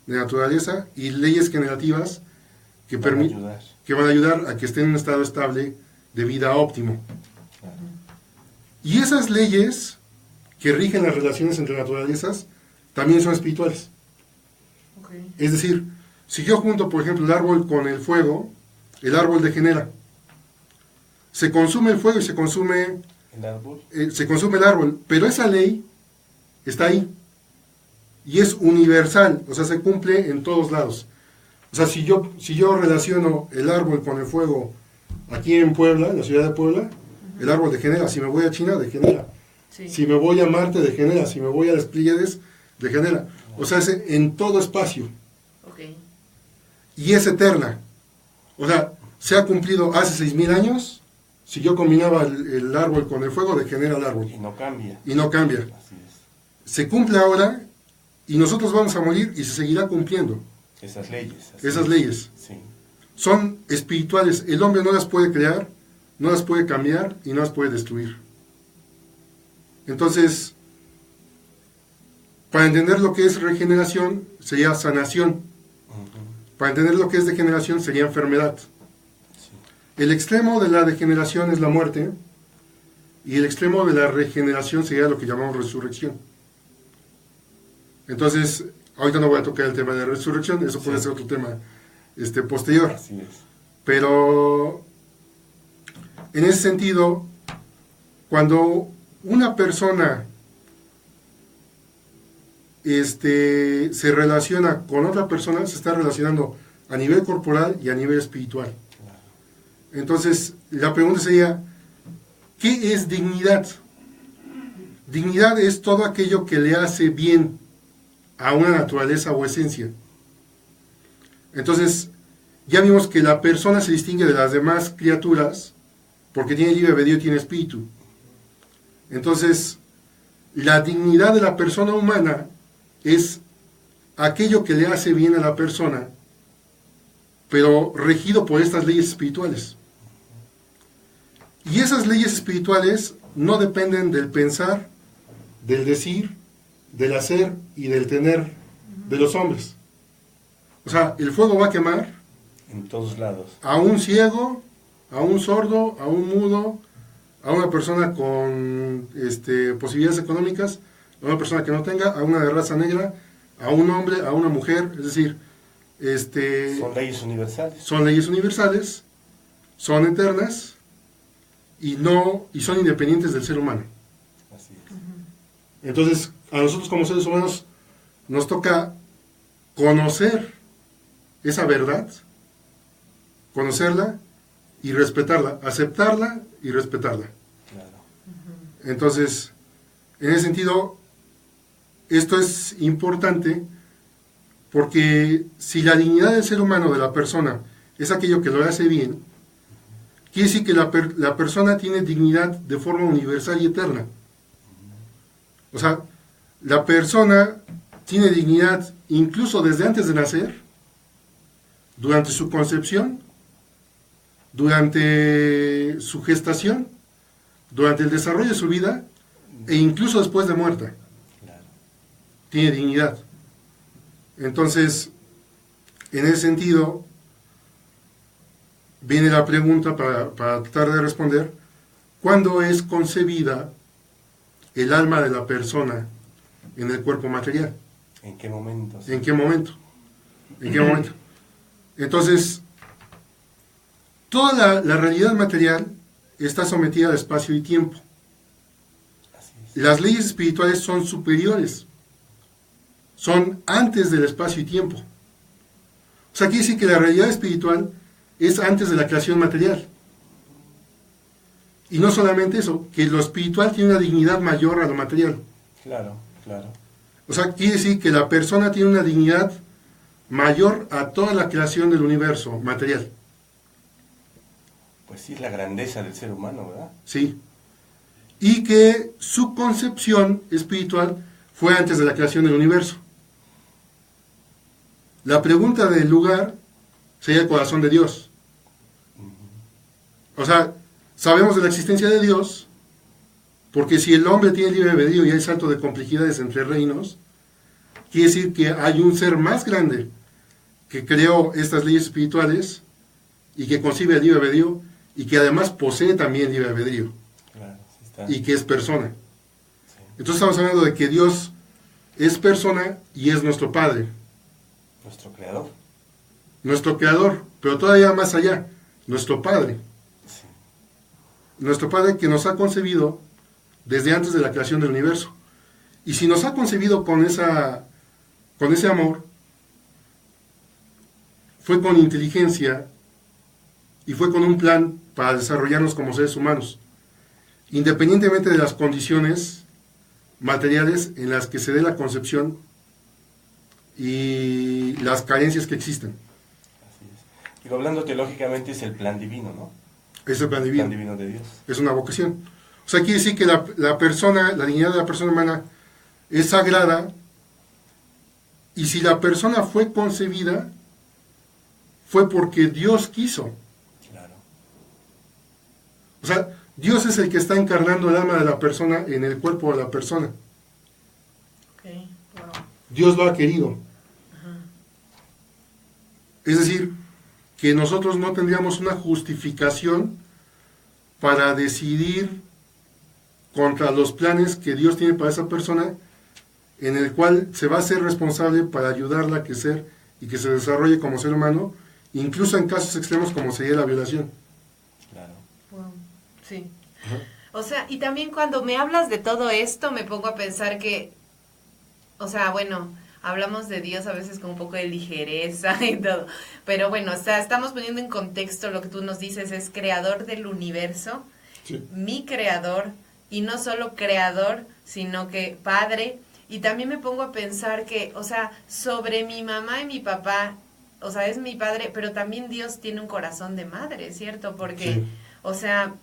de naturaleza, y leyes generativas que van a ayudar a que esté en un estado estable de vida óptimo. Y esas leyes que rigen las relaciones entre naturalezas también son espirituales. Es decir, si yo junto, por ejemplo, el árbol con el fuego, el árbol degenera. Se consume el fuego y se consume el árbol, pero esa ley está ahí y es universal, o sea, se cumple en todos lados. O sea, si yo relaciono el árbol con el fuego aquí en Puebla, en la ciudad de Puebla, el árbol degenera. Si me voy a China, degenera. Sí. Si me voy a Marte, degenera. Si me voy a las Pléyades, degenera. O sea, es en todo espacio. Y es eterna. O sea, se ha cumplido hace 6,000 años. Si yo combinaba el árbol con el fuego, degenera el árbol.
Y no cambia.
Y no cambia.
Así es.
Se cumple ahora y nosotros vamos a morir y se seguirá cumpliendo.
Esas leyes.
Esas leyes.
Sí.
Son espirituales. El hombre no las puede crear, no las puede cambiar y no las puede destruir. Entonces, para entender lo que es regeneración, sería sanación. Para entender lo que es degeneración, sería enfermedad. El extremo de la degeneración es la muerte, y el extremo de la regeneración sería lo que llamamos resurrección. Entonces, ahorita no voy a tocar el tema de resurrección, eso puede ser otro tema posterior.
Así es.
Pero, en ese sentido, cuando una persona se relaciona con otra persona, se está relacionando a nivel corporal y a nivel espiritual. Entonces, la pregunta sería, ¿qué es dignidad? Dignidad es todo aquello que le hace bien a una naturaleza o esencia. Entonces, ya vimos que la persona se distingue de las demás criaturas porque tiene libre albedrío y tiene espíritu. Entonces, la dignidad de la persona humana es aquello que le hace bien a la persona, pero regido por estas leyes espirituales. Y esas leyes espirituales no dependen del pensar, del decir, del hacer y del tener de los hombres. O sea, el fuego va a quemar
en todos lados.
A un ciego, a un sordo, a un mudo, a una persona con posibilidades económicas, a una persona que no tenga, a una de raza negra, a un hombre, a una mujer, es decir,
son leyes universales.
Son leyes universales, son eternas y son independientes del ser humano.
Así es.
Entonces, a nosotros como seres humanos nos toca conocer esa verdad, conocerla y respetarla, aceptarla y respetarla.
Claro.
Entonces, en ese sentido, esto es importante porque si la dignidad del ser humano, de la persona, es aquello que lo hace bien, quiere decir que la persona tiene dignidad de forma universal y eterna. O sea, la persona tiene dignidad incluso desde antes de nacer, durante su concepción, durante su gestación, durante el desarrollo de su vida e incluso después de muerta.
Claro.
Tiene dignidad. Entonces, en ese sentido, viene la pregunta para tratar de responder: ¿cuándo es concebida el alma de la persona en el cuerpo material?
¿En qué momento?
¿En qué momento? ¿En qué momento? Entonces, toda la realidad material está sometida a espacio y tiempo.
Así es.
Las leyes espirituales son superiores, son antes del espacio y tiempo. O sea, quiere decir que la realidad espiritual es antes de la creación material. Y no solamente eso, que lo espiritual tiene una dignidad mayor a lo material.
Claro, claro.
O sea, quiere decir que la persona tiene una dignidad mayor a toda la creación del universo material.
Pues sí, es la grandeza del ser humano, ¿verdad?
Sí. Y que su concepción espiritual fue antes de la creación del universo. La pregunta del lugar sería el corazón de Dios. O sea, sabemos de la existencia de Dios, porque si el hombre tiene libre albedrío y hay salto de complejidades entre reinos, quiere decir que hay un ser más grande que creó estas leyes espirituales y que concibe el libre albedrío y que además posee también libre albedrío.
Claro, sí está.
Y que es persona.
Sí.
Entonces estamos hablando de que Dios es persona y es nuestro Padre,
Nuestro creador.
nuestro Creador, pero todavía más allá, nuestro Padre.
Sí.
Nuestro Padre que nos ha concebido desde antes de la creación del universo. Y si nos ha concebido con ese amor, fue con inteligencia y fue con un plan para desarrollarnos como seres humanos, independientemente de las condiciones materiales en las que se dé la concepción y las carencias que existen.
Así es. Digo, hablando teológicamente, es el plan divino, ¿no?
Es el plan divino.
El plan divino de Dios.
Es una vocación. O sea, quiere decir que la persona, la dignidad de la persona humana es sagrada, y si la persona fue concebida, fue porque Dios quiso.
Claro.
O sea, Dios es el que está encarnando el alma de la persona en el cuerpo de la persona.
Okay. Wow.
Dios lo ha querido. Es decir, que nosotros no tendríamos una justificación para decidir contra los planes que Dios tiene para esa persona, en el cual se va a ser responsable para ayudarla a crecer y que se desarrolle como ser humano, incluso en casos extremos como sería la violación.
Claro.
Wow. Sí.
Ajá.
O sea, y también cuando me hablas de todo esto, me pongo a pensar que, o sea, bueno, hablamos de Dios a veces con un poco de ligereza y todo, pero bueno, o sea, estamos poniendo en contexto lo que tú nos dices, es creador del universo,
Sí.
mi creador, y no solo creador, sino que padre. Y también me pongo a pensar que, o sea, sobre mi mamá y mi papá, o sea, es mi padre, pero también Dios tiene un corazón de madre, ¿cierto? Porque,
Sí.
o sea,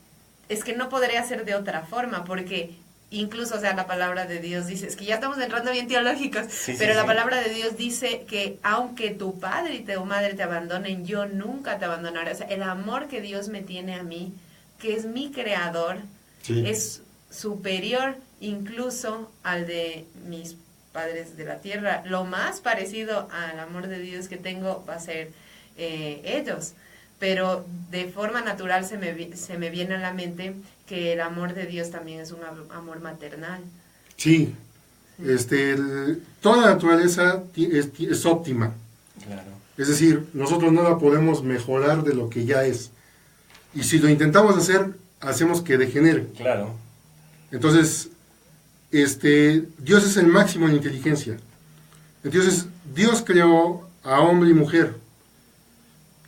es que no podría ser de otra forma, porque incluso, o sea, la palabra de Dios dice, es que ya estamos entrando bien teológicos,
Sí,
pero
sí,
la
sí.
palabra de Dios dice que aunque tu padre y tu madre te abandonen, yo nunca te abandonaré. O sea, el amor que Dios me tiene a mí, que es mi creador,
Sí.
es superior incluso al de mis padres de la tierra. Lo más parecido al amor de Dios que tengo va a ser ellos. Pero de forma natural se me viene a la mente que el amor de Dios también es un amor maternal.
Sí, toda la naturaleza es óptima.
Claro.
Es decir, nosotros no la podemos mejorar de lo que ya es. Y si lo intentamos hacer, hacemos que degenere.
Claro.
Entonces, Dios es el máximo en inteligencia. Entonces, Dios creó a hombre y mujer.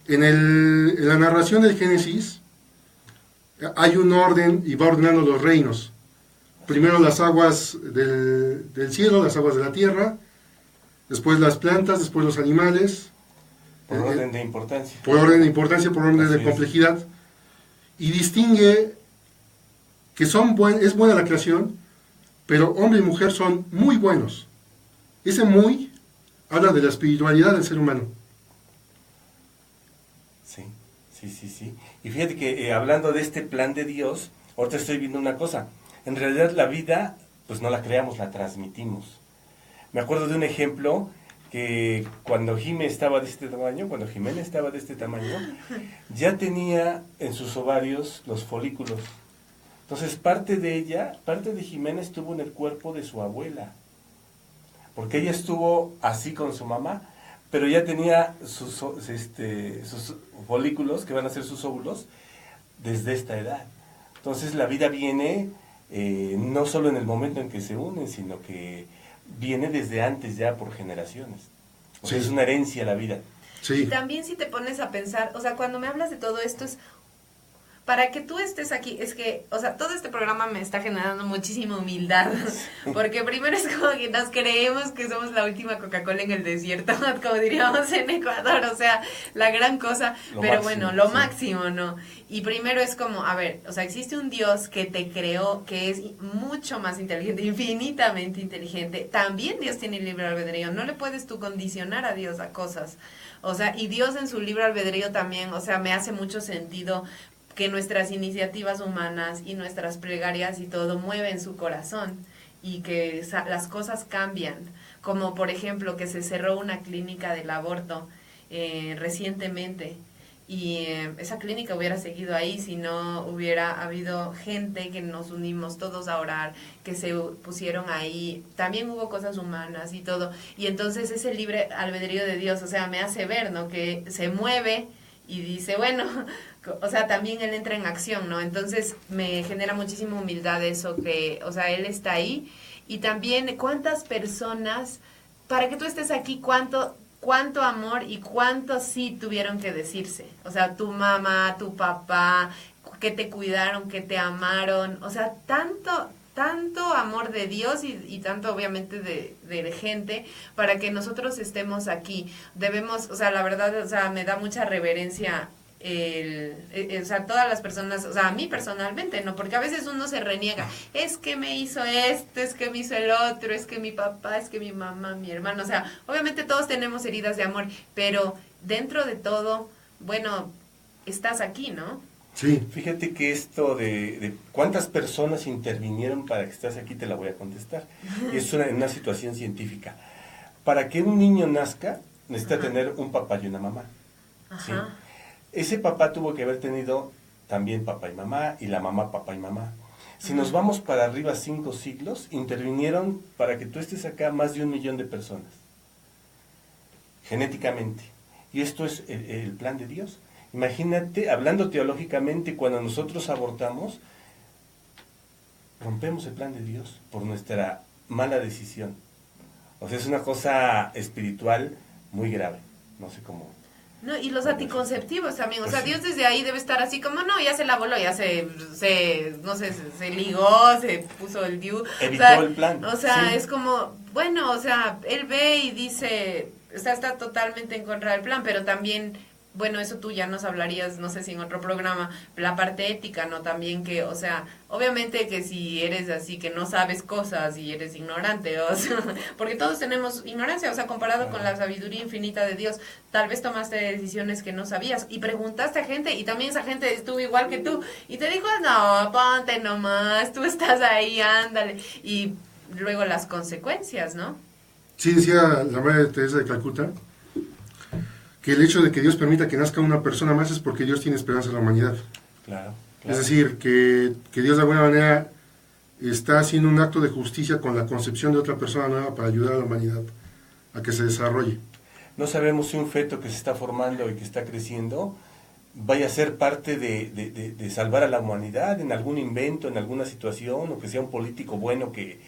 En la narración del Génesis hay un orden y va ordenando los reinos. Primero las aguas del cielo, las aguas de la tierra, después las plantas, después los animales.
Por orden de importancia.
Por orden de importancia, por orden de complejidad. Y distingue que es buena la creación, pero hombre y mujer son muy buenos. Ese muy habla de la espiritualidad del ser humano.
Sí. Y fíjate que hablando de este plan de Dios, ahorita estoy viendo una cosa. En realidad la vida, pues no la creamos, la transmitimos. Me acuerdo de un ejemplo que cuando Jimena estaba de este tamaño, ya tenía en sus ovarios los folículos. Entonces parte de Jimena estuvo en el cuerpo de su abuela. Porque ella estuvo así con su mamá, pero ya tenía sus folículos, que van a ser sus óvulos, desde esta edad. Entonces la vida viene no solo en el momento en que se unen, sino que viene desde antes ya por generaciones. O sea, es una herencia la vida.
Sí. Y también si te pones a pensar, o sea, cuando me hablas de todo esto es... Para que tú estés aquí, es que, o sea, todo este programa me está generando muchísima humildad, porque primero es como que nos creemos que somos la última Coca-Cola en el desierto, como diríamos en Ecuador, o sea, la gran cosa, pero bueno, lo máximo, ¿no? Y primero es como, a ver, o sea, existe un Dios que te creó, que es mucho más inteligente, infinitamente inteligente, también Dios tiene libre albedrío, no le puedes tú condicionar a Dios a cosas, o sea, y Dios en su libre albedrío también, o sea, me hace mucho sentido que nuestras iniciativas humanas y nuestras plegarias y todo mueven su corazón y que las cosas cambian, como por ejemplo que se cerró una clínica del aborto recientemente y esa clínica hubiera seguido ahí si no hubiera habido gente que nos unimos todos a orar, que se pusieron ahí, también hubo cosas humanas y todo, y entonces ese libre albedrío de Dios, o sea, me hace ver, ¿no?, que se mueve y dice, bueno, o sea, también Él entra en acción, ¿no? Entonces me genera muchísima humildad eso, que, o sea, Él está ahí. Y también cuántas personas, para que tú estés aquí, cuánto amor y cuánto sí tuvieron que decirse. O sea, tu mamá, tu papá, que te cuidaron, que te amaron. O sea, tanto amor de Dios y tanto obviamente de gente para que nosotros estemos aquí. Debemos, o sea, la verdad, o sea, me da mucha reverencia o sea, todas las personas, o sea, a mí personalmente, ¿no? Porque a veces uno se reniega, es que me hizo esto, es que me hizo el otro, es que mi papá, es que mi mamá, mi hermano, o sea, obviamente todos tenemos heridas de amor, pero dentro de todo, bueno, estás aquí, ¿no?
Sí. Fíjate que esto de cuántas personas intervinieron para que estés aquí, te la voy a contestar. Y es una situación científica. Para que un niño nazca, necesita tener un papá y una mamá. ¿Sí? Ese papá tuvo que haber tenido también papá y mamá, y la mamá, papá y mamá. Si nos vamos para arriba 5 siglos, intervinieron para que tú estés acá más de 1 millón de personas. Genéticamente. Y esto es el plan de Dios. Imagínate, hablando teológicamente, cuando nosotros abortamos, rompemos el plan de Dios por nuestra mala decisión. O sea, es una cosa espiritual muy grave. No sé cómo...
No, y los anticonceptivos también, o sea, Dios desde ahí debe estar así como, no, ya se la voló, ya se ligó, se puso el DIU.
Evitó el plan.
O sea, sí. Es como, bueno, o sea, él ve y dice, o sea, está totalmente en contra del plan, pero también bueno, eso tú ya nos hablarías, no sé si en otro programa, la parte ética, ¿no? También que, o sea, obviamente que si eres así, que no sabes cosas y eres ignorante, o sea, porque todos tenemos ignorancia, o sea, comparado con la sabiduría infinita de Dios, tal vez tomaste decisiones que no sabías y preguntaste a gente y también esa gente estuvo igual que tú y te dijo, no, ponte nomás, tú estás ahí, ándale, y luego las consecuencias, ¿no?
Sí, decía la Madre Teresa de Calcuta, que el hecho de que Dios permita que nazca una persona más es porque Dios tiene esperanza en la humanidad.
Claro.
Es decir, que Dios de alguna manera está haciendo un acto de justicia con la concepción de otra persona nueva para ayudar a la humanidad a que se desarrolle.
No sabemos si un feto que se está formando y que está creciendo vaya a ser parte de salvar a la humanidad en algún invento, en alguna situación, o que sea un político bueno que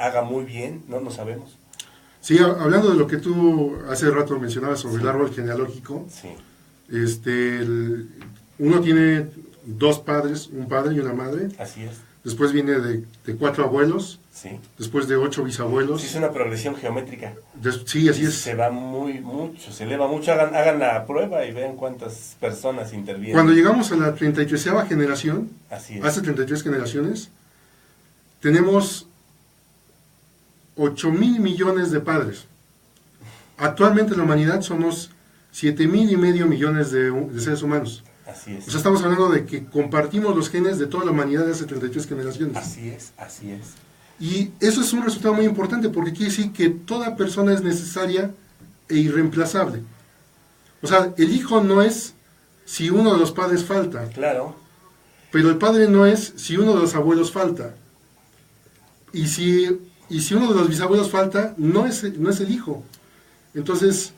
haga muy bien, no sabemos.
Sí, hablando de lo que tú hace rato mencionabas sobre el árbol genealógico,
sí.
Uno tiene dos padres, un padre y una madre.
Así es.
Después viene de 4 abuelos.
Sí.
Después de 8 bisabuelos.
Sí, es una progresión geométrica.
Sí, así es.
Se va mucho, se eleva mucho. Hagan la prueba y vean cuántas personas intervienen.
Cuando llegamos a la 33ª generación,
así es.
Hace 33 generaciones, tenemos 8,000 millones de padres. Actualmente en la humanidad somos 7,500 millones de seres humanos.
Así es.
O sea, estamos hablando de que compartimos los genes de toda la humanidad de hace 33 generaciones.
Así es, así es.
Y eso es un resultado muy importante porque quiere decir que toda persona es necesaria e irreemplazable. O sea, el hijo no es si uno de los padres falta.
Claro.
Pero el padre no es si uno de los abuelos falta. Y si uno de los bisabuelos falta, no es el hijo. Entonces,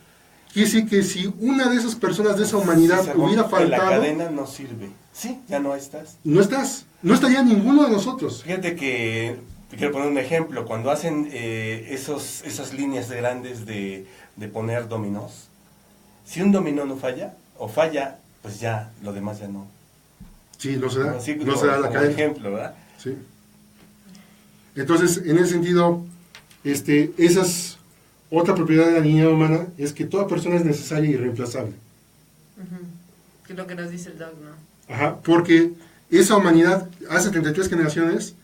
quiere decir que si una de esas personas de esa humanidad
si
hubiera faltado...
la cadena no sirve. Sí, ya no estás.
No estás. No estaría ninguno de nosotros.
Fíjate que, te quiero poner un ejemplo, cuando hacen esas líneas grandes de poner dominós, si un dominó no falla, o falla, pues ya, lo demás ya no.
Sí, no se da.
Así,
no se da la cadena.
Ejemplo, ¿verdad?
Sí. Entonces, en ese sentido, esa es otra propiedad de la dignidad humana, es que toda persona es necesaria y irreemplazable.
Que es lo que nos dice el Doc, ¿no?
Ajá, porque esa humanidad, hace 33 generaciones,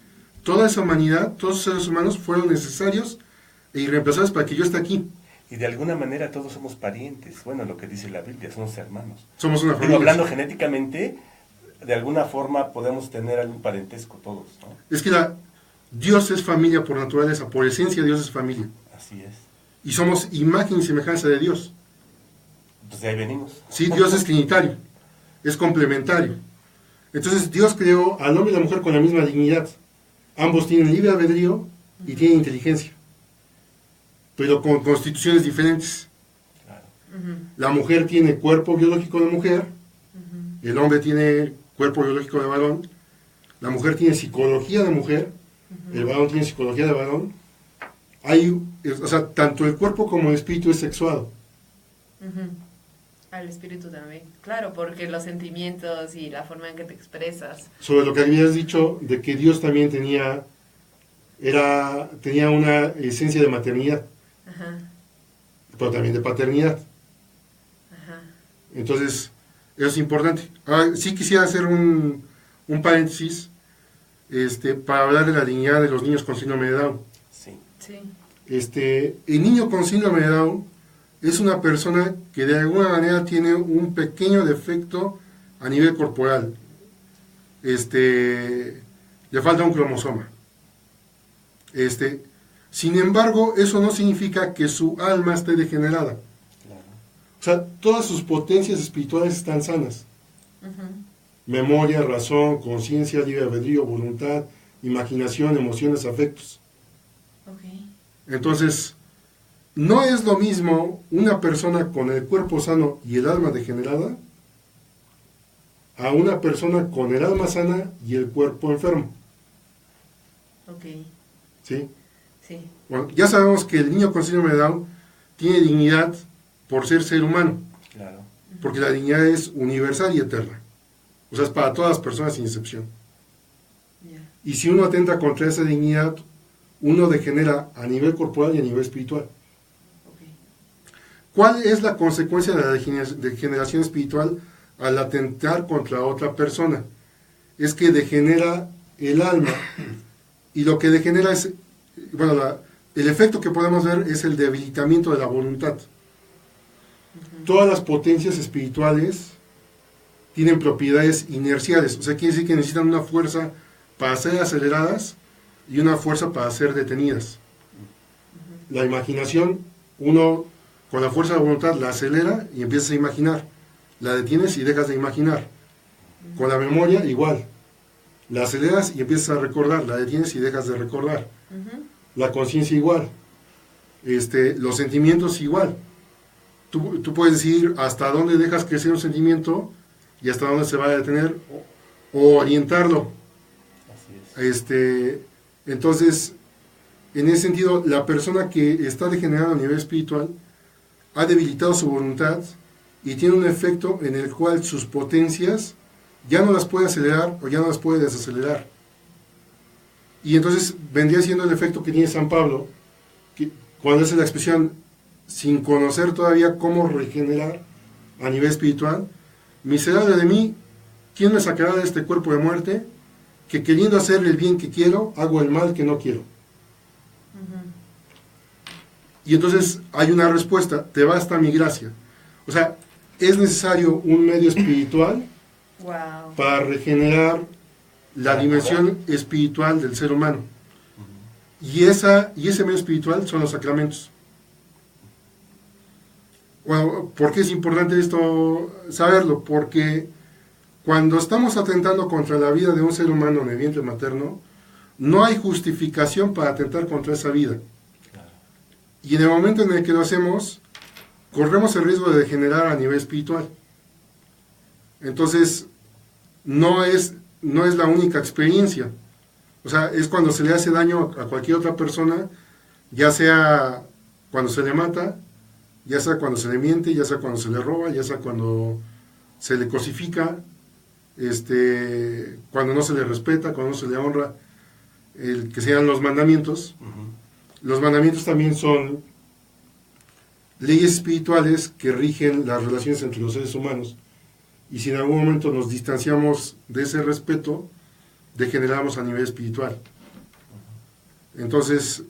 toda esa humanidad, todos los seres humanos fueron necesarios e irreemplazables para que yo esté aquí.
Y de alguna manera todos somos parientes. Bueno, lo que dice la Biblia, somos hermanos.
Somos una familia.
Pero hablando genéticamente, de alguna forma podemos tener algún parentesco todos, ¿no?
Es que Dios es familia por naturaleza, por esencia Dios es familia.
Así es.
Y somos imagen y semejanza de Dios.
Pues de ahí venimos.
Sí, Dios es trinitario, es complementario. Entonces Dios creó al hombre y a la mujer con la misma dignidad. Ambos tienen libre albedrío y tienen inteligencia, pero con constituciones diferentes.
Claro.
La mujer tiene cuerpo biológico de mujer, el hombre tiene cuerpo biológico de varón, la mujer tiene psicología de mujer, el varón tiene psicología de varón. O sea, tanto el cuerpo como el espíritu es sexuado.
Al espíritu también, claro, porque los sentimientos y la forma en que te expresas.
Sobre lo que habías dicho de que Dios también tenía una esencia de maternidad, pero también de paternidad. Entonces, eso es importante. Ahora, sí quisiera hacer un paréntesis para hablar de la dignidad de los niños con síndrome de Down.
Sí.
El niño con síndrome de Down es una persona que de alguna manera tiene un pequeño defecto a nivel corporal. Le falta un cromosoma. Sin embargo, eso no significa que su alma esté degenerada.
Claro.
O sea, todas sus potencias espirituales están sanas. Memoria, razón, conciencia, libre albedrío, voluntad, imaginación, emociones, afectos. Entonces, no es lo mismo una persona con el cuerpo sano y el alma degenerada a una persona con el alma sana y el cuerpo enfermo. ¿Sí?
Sí.
Bueno, ya sabemos que el niño con síndrome de Down tiene dignidad por ser humano.
Claro.
Porque la dignidad es universal y eterna. O sea, es para todas las personas sin excepción. Y si uno atenta contra esa dignidad, uno degenera a nivel corporal y a nivel espiritual. ¿Cuál es la consecuencia de la degeneración espiritual al atentar contra otra persona? Es que degenera el alma, y lo que degenera es, bueno, el efecto que podemos ver es el debilitamiento de la voluntad. Todas las potencias espirituales tienen propiedades inerciales, o sea, quiere decir que necesitan una fuerza para ser aceleradas y una fuerza para ser detenidas. La imaginación, uno con la fuerza de voluntad la acelera y empiezas a imaginar, la detienes y dejas de imaginar. Con la memoria igual, la aceleras y empiezas a recordar, la detienes y dejas de recordar. La conciencia igual, los sentimientos igual. Tú puedes decir hasta dónde dejas crecer un sentimiento y hasta dónde se va a detener o orientarlo.
Así es.
Entonces, en ese sentido, la persona que está degenerada a nivel espiritual ha debilitado su voluntad y tiene un efecto en el cual sus potencias ya no las puede acelerar o ya no las puede desacelerar. Y entonces vendría siendo el efecto que tiene San Pablo, que cuando hace la expresión sin conocer todavía cómo regenerar a nivel espiritual: miserable de mí, ¿quién me sacará de este cuerpo de muerte? Que queriendo hacer el bien que quiero, hago el mal que no quiero. Y entonces hay una respuesta: te basta mi gracia. O sea, es necesario un medio espiritual para regenerar la dimensión espiritual del ser humano. Y ese medio espiritual son los sacramentos. Bueno, ¿por qué es importante esto saberlo? Porque cuando estamos atentando contra la vida de un ser humano en el vientre materno, no hay justificación para atentar contra esa vida. Y en el momento en el que lo hacemos, corremos el riesgo de degenerar a nivel espiritual. Entonces, no es la única experiencia. O sea, es cuando se le hace daño a cualquier otra persona, ya sea cuando se le mata, ya sea cuando se le miente, ya sea cuando se le roba, ya sea cuando se le cosifica, cuando no se le respeta, cuando no se le honra, que sean los mandamientos. Los mandamientos también son leyes espirituales que rigen las relaciones entre los seres humanos. Y si en algún momento nos distanciamos de ese respeto, degeneramos a nivel espiritual. Entonces,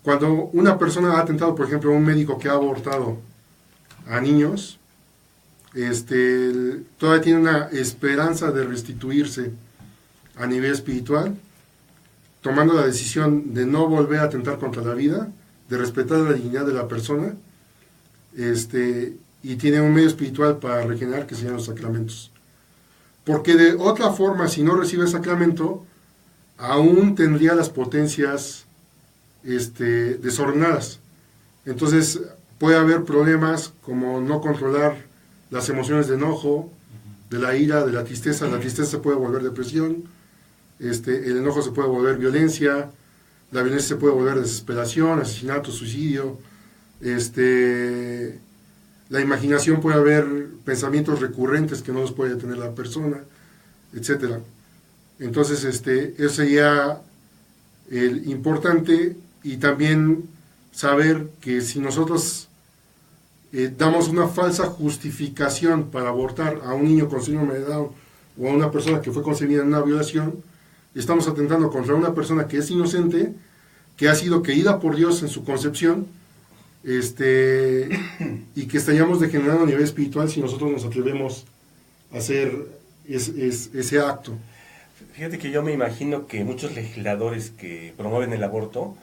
cuando una persona ha atentado, por ejemplo, a un médico que ha abortado a niños, todavía tiene una esperanza de restituirse a nivel espiritual, tomando la decisión de no volver a atentar contra la vida, de respetar la dignidad de la persona, y tiene un medio espiritual para regenerar, que se llaman los sacramentos. Porque de otra forma, si no recibe el sacramento, aún tendría las potencias desordenadas. Entonces puede haber problemas como no controlar las emociones de enojo, de la ira, de la tristeza. La tristeza se puede volver depresión, el enojo se puede volver violencia, la violencia se puede volver desesperación, asesinato, suicidio, la imaginación, puede haber pensamientos recurrentes que no los puede tener la persona, etc. Entonces eso sería el importante. Y también saber que si nosotros damos una falsa justificación para abortar a un niño con síndrome de Down o a una persona que fue concebida en una violación, estamos atentando contra una persona que es inocente, que ha sido querida por Dios en su concepción, y que estaríamos degenerando a nivel espiritual si nosotros nos atrevemos a hacer ese acto.
Fíjate que yo me imagino que muchos legisladores que promueven el aborto,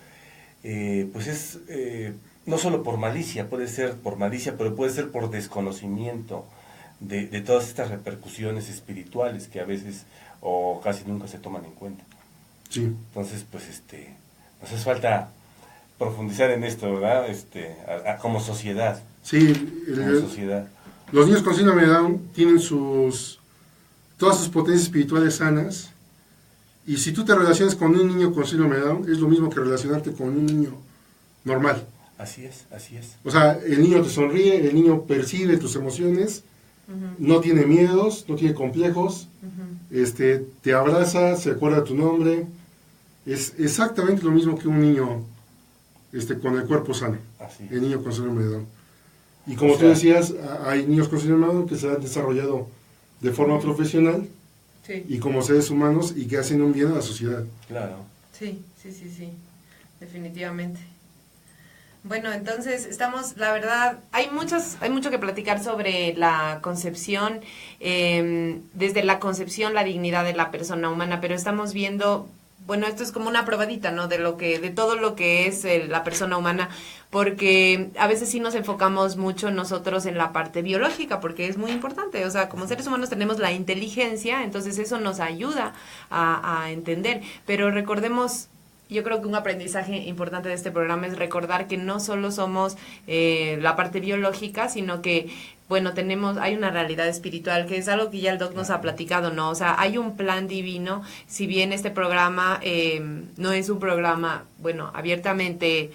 pues es no solo por malicia, puede ser por malicia, pero puede ser por desconocimiento de todas estas repercusiones espirituales que a veces o casi nunca se toman en cuenta.
Sí.
Entonces, pues nos hace falta profundizar en esto, ¿verdad? Como sociedad.
Sí,
como sociedad.
Los niños con síndrome de Down tienen todas sus potencias espirituales sanas. Y si tú te relacionas con un niño con síndrome de Down, es lo mismo que relacionarte con un niño normal.
Así es, así es.
O sea, el niño te sonríe, el niño percibe tus emociones, no tiene miedos, no tiene complejos, te abraza, se acuerda tu nombre. Es exactamente lo mismo que un niño con el cuerpo sano,
Así es.
el niño con síndrome de Down. Y como tú decías, hay niños con síndrome de Down que se han desarrollado de forma profesional y como seres humanos y que hacen un bien a la sociedad.
Claro.
Sí, definitivamente. Bueno, entonces la verdad, hay mucho que platicar sobre la concepción, desde la concepción, la dignidad de la persona humana, pero estamos viendo, bueno, esto es como una probadita, ¿no? De todo lo que es la persona humana, porque a veces sí nos enfocamos mucho nosotros en la parte biológica, porque es muy importante, o sea, como seres humanos tenemos la inteligencia, entonces eso nos ayuda a entender, pero recordemos. Yo creo que un aprendizaje importante de este programa es recordar que no solo somos la parte biológica, sino que, bueno, hay una realidad espiritual, que es algo que ya el Doc nos ha platicado, ¿no? O sea, hay un plan divino, si bien este programa no es un programa, bueno, abiertamente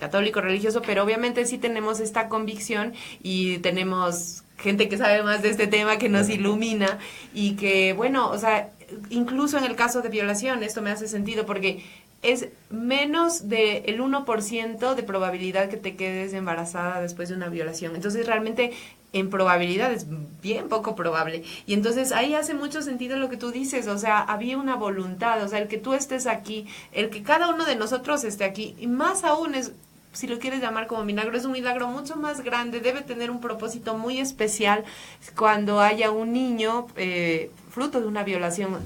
católico, religioso, pero obviamente sí tenemos esta convicción y tenemos gente que sabe más de este tema, que nos ilumina y que, bueno, o sea, incluso en el caso de violación, esto me hace sentido porque es menos del 1% de probabilidad que te quedes embarazada después de una violación. Entonces, realmente, en probabilidad es bien poco probable. Y entonces, ahí hace mucho sentido lo que tú dices. O sea, había una voluntad. O sea, el que tú estés aquí, el que cada uno de nosotros esté aquí. Y más aún es, si lo quieres llamar como milagro, es un milagro mucho más grande. Debe tener un propósito muy especial cuando haya un niño fruto de una violación.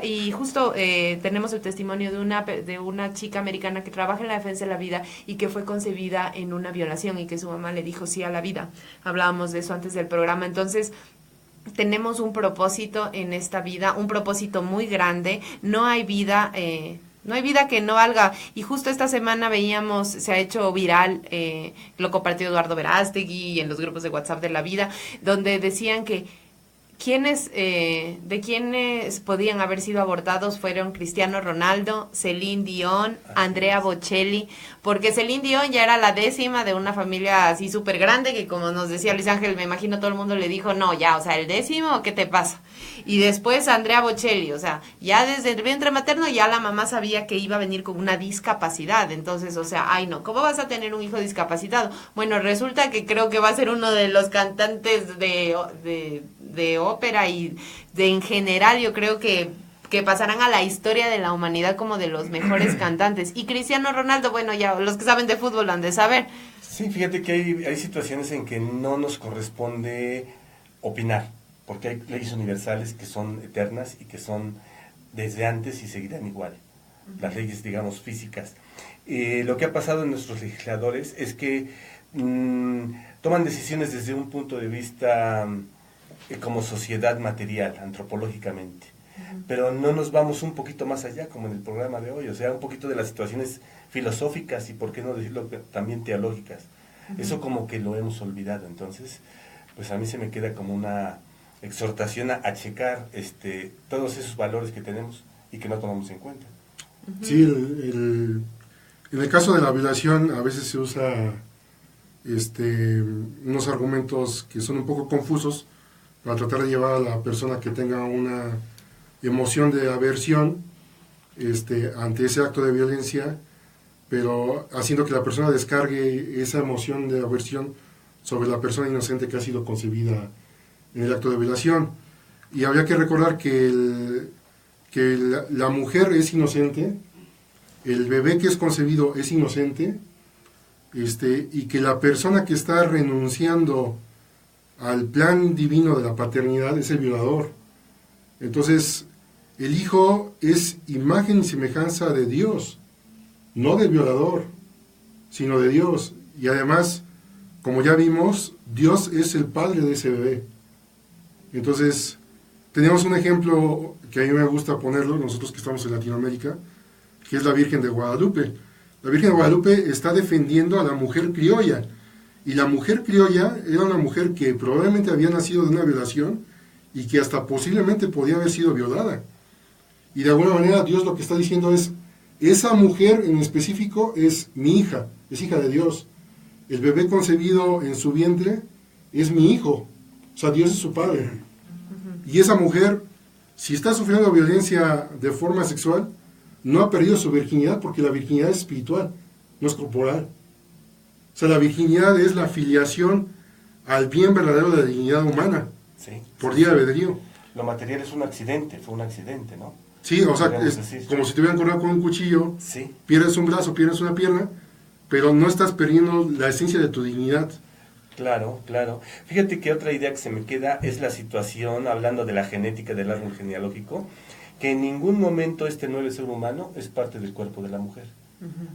Y justo tenemos el testimonio de una chica americana que trabaja en la defensa de la vida y que fue concebida en una violación y que su mamá le dijo sí a la vida. Hablábamos de eso antes del programa. Entonces, tenemos un propósito en esta vida, un propósito muy grande. No hay vida que no valga. Y justo esta semana veíamos, se ha hecho viral, lo compartió Eduardo Verástegui en los grupos de WhatsApp de la vida, donde decían que de quienes podían haber sido abortados fueron Cristiano Ronaldo, Celine Dion, Andrea Bocelli, porque Celine Dion ya era la 10ª de una familia así súper grande que, como nos decía Luis Ángel, me imagino todo el mundo le dijo, no, ya, o sea, el 10º, ¿qué te pasa? Y después Andrea Bocelli, o sea, ya desde el vientre materno ya la mamá sabía que iba a venir con una discapacidad, entonces, o sea, ay no, ¿cómo vas a tener un hijo discapacitado? Bueno, resulta que creo que va a ser uno de los cantantes de ópera y en general yo creo que pasarán a la historia de la humanidad como de los mejores cantantes. Y Cristiano Ronaldo, bueno, ya los que saben de fútbol han de saber.
Sí, fíjate que hay situaciones en que no nos corresponde opinar, porque hay leyes universales que son eternas y que son desde antes y seguirán igual. Las leyes, digamos, físicas. Lo que ha pasado en nuestros legisladores es que toman decisiones desde un punto de vista como sociedad material, antropológicamente. Pero no nos vamos un poquito más allá, como en el programa de hoy, o sea, un poquito de las situaciones filosóficas y, por qué no decirlo, también teológicas. Eso como que lo hemos olvidado. Entonces, pues a mí se me queda como una exhortación a checar todos esos valores que tenemos y que no tomamos en cuenta.
Sí, en el caso de la violación a veces se usa unos argumentos que son un poco confusos para tratar de llevar a la persona que tenga una emoción de aversión ante ese acto de violencia, pero haciendo que la persona descargue esa emoción de aversión sobre la persona inocente que ha sido concebida en el acto de violación. Y habría que recordar que la mujer es inocente, el bebé que es concebido es inocente, y que la persona que está renunciando al plan divino de la paternidad es el violador. Entonces, el hijo es imagen y semejanza de Dios, no del violador, sino de Dios. Y además, como ya vimos, Dios es el padre de ese bebé. Entonces, tenemos un ejemplo que a mí me gusta ponerlo, nosotros que estamos en Latinoamérica, que es la Virgen de Guadalupe. La Virgen de Guadalupe está defendiendo a la mujer criolla. Y la mujer criolla era una mujer que probablemente había nacido de una violación y que hasta posiblemente podía haber sido violada. Y de alguna manera Dios lo que está diciendo es, esa mujer en específico es mi hija, es hija de Dios. El bebé concebido en su vientre es mi hijo, o sea, Dios es su padre. Y esa mujer, si está sufriendo violencia de forma sexual, no ha perdido su virginidad porque la virginidad es espiritual, no es corporal. O sea, la virginidad es la filiación al bien verdadero de la dignidad humana,
Sí.
por libre albedrío.
Lo material es un accidente, fue un accidente, ¿no?
Sí, o sea,
Podríamos
es
decir.
como si te hubieran cortado con un cuchillo,
Sí,
pierdes un brazo, pierdes una pierna, pero no estás perdiendo la esencia de tu dignidad.
claro, claro. Fíjate que otra idea que se me queda es la situación, hablando de la genética del árbol genealógico, que en ningún momento este nuevo ser humano es parte del cuerpo de la mujer.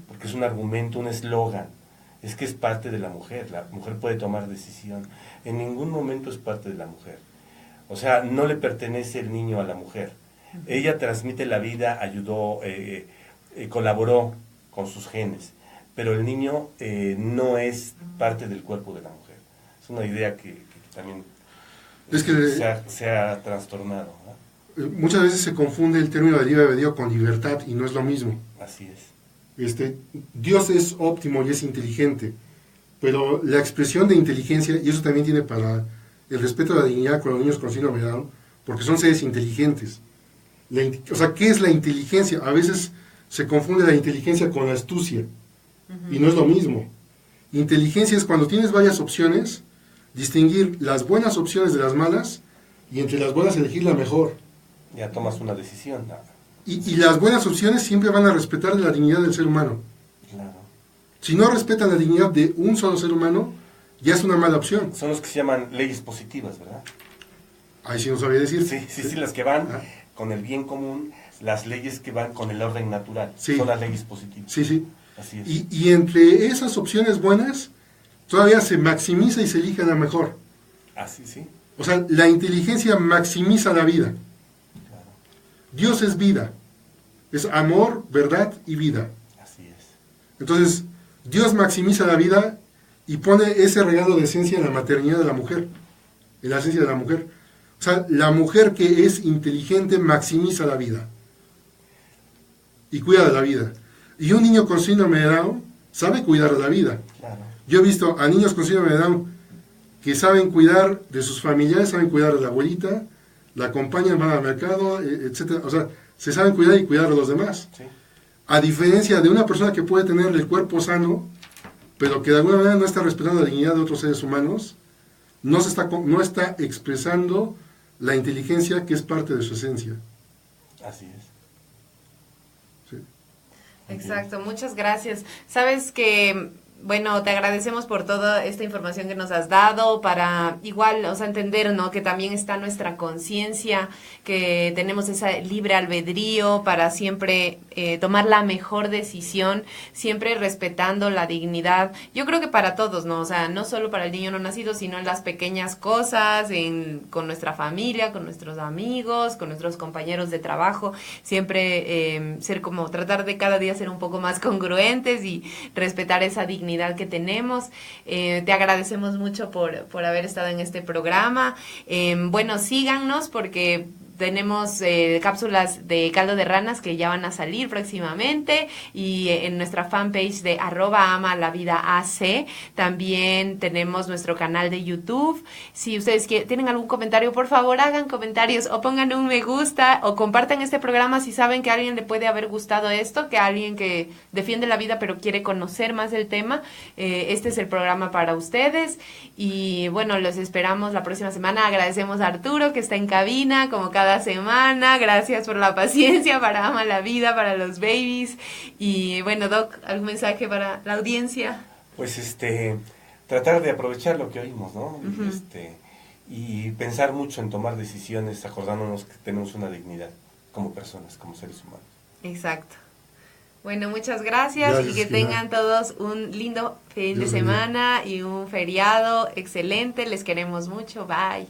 Porque es un argumento, un eslogan. Es que es parte de la mujer puede tomar decisión. En ningún momento es parte de la mujer. O sea, no le pertenece el niño a la mujer. Ella transmite la vida, ayudó, colaboró con sus genes, pero el niño no es parte del cuerpo de la mujer. Es una idea que también
Es que
se ha trastornado, ¿no?
muchas veces se confunde el término de libre albedrío con libertad y no es lo mismo.
Así es.
Dios es óptimo y es inteligente, pero la expresión de inteligencia, y eso también tiene para el respeto a la dignidad con los niños con síndrome de Down, porque son seres inteligentes. O sea, ¿qué es la inteligencia? A veces se confunde la inteligencia con la astucia, y no es lo mismo. Inteligencia es cuando tienes varias opciones, distinguir las buenas opciones de las malas, y entre las buenas elegir la mejor.
Ya tomas una decisión.
Y las buenas opciones siempre van a respetar la dignidad del ser humano.
Claro.
Si no respetan la dignidad de un solo ser humano, ya es una mala opción.
Son los que se llaman leyes positivas, ¿verdad?
Ahí sí no sabía decir.
Sí, las que van
Ah.
con el bien común, las leyes que van con el orden natural.
Sí.
Son las leyes positivas.
Sí.
Así es.
Y entre esas opciones buenas, todavía se maximiza y se elige la mejor.
Así, sí.
O sea, la inteligencia maximiza la vida.
Claro.
Dios es vida. Es amor, verdad y vida.
Así es.
Entonces, Dios maximiza la vida y pone ese regalo de esencia en la maternidad de la mujer, en la esencia de la mujer. O sea, la mujer que es inteligente maximiza la vida y cuida de la vida. Y un niño con síndrome de Down sabe cuidar de la vida.
Claro.
Yo he visto a niños con síndrome de Down que saben cuidar de sus familiares, saben cuidar de la abuelita, la acompañan, van al mercado, etcétera. O sea, se saben cuidar y cuidar de los demás.
Sí.
A diferencia de una persona que puede tener el cuerpo sano, pero que de alguna manera no está respetando la dignidad de otros seres humanos, no está expresando la inteligencia que es parte de su esencia.
Así es.
¿Sí?
Exacto, muchas gracias. Sabes que, bueno, te agradecemos por toda esta información que nos has dado para igual, o sea, entender, ¿no? Que también está nuestra conciencia, que tenemos ese libre albedrío para siempre tomar la mejor decisión, siempre respetando la dignidad. Yo creo que para todos, ¿no? O sea, no solo para el niño no nacido, sino en las pequeñas cosas, con nuestra familia, con nuestros amigos, con nuestros compañeros de trabajo, siempre ser como, tratar de cada día ser un poco más congruentes y respetar esa dignidad que tenemos. Te agradecemos mucho por haber estado en este programa. Bueno, síganos porque tenemos cápsulas de caldo de ranas que ya van a salir próximamente y en nuestra fanpage de @amalavidaac también tenemos nuestro canal de YouTube. Si ustedes tienen algún comentario, por favor hagan comentarios o pongan un me gusta o compartan este programa si saben que a alguien le puede haber gustado esto, que a alguien que defiende la vida pero quiere conocer más del tema. Este es el programa para ustedes y bueno, los esperamos la próxima semana. Agradecemos a Arturo que está en cabina como cada semana. Gracias por la paciencia para Ama la Vida, para los babies. Y bueno, Doc, ¿algún mensaje para la audiencia?
Pues tratar de aprovechar lo que oímos, ¿no?
Uh-huh.
Y pensar mucho en tomar decisiones, acordándonos que tenemos una dignidad como personas, como seres humanos.
Exacto. Bueno, muchas gracias y que tengan todos un lindo fin de semana y un feriado excelente. Les queremos mucho. Bye.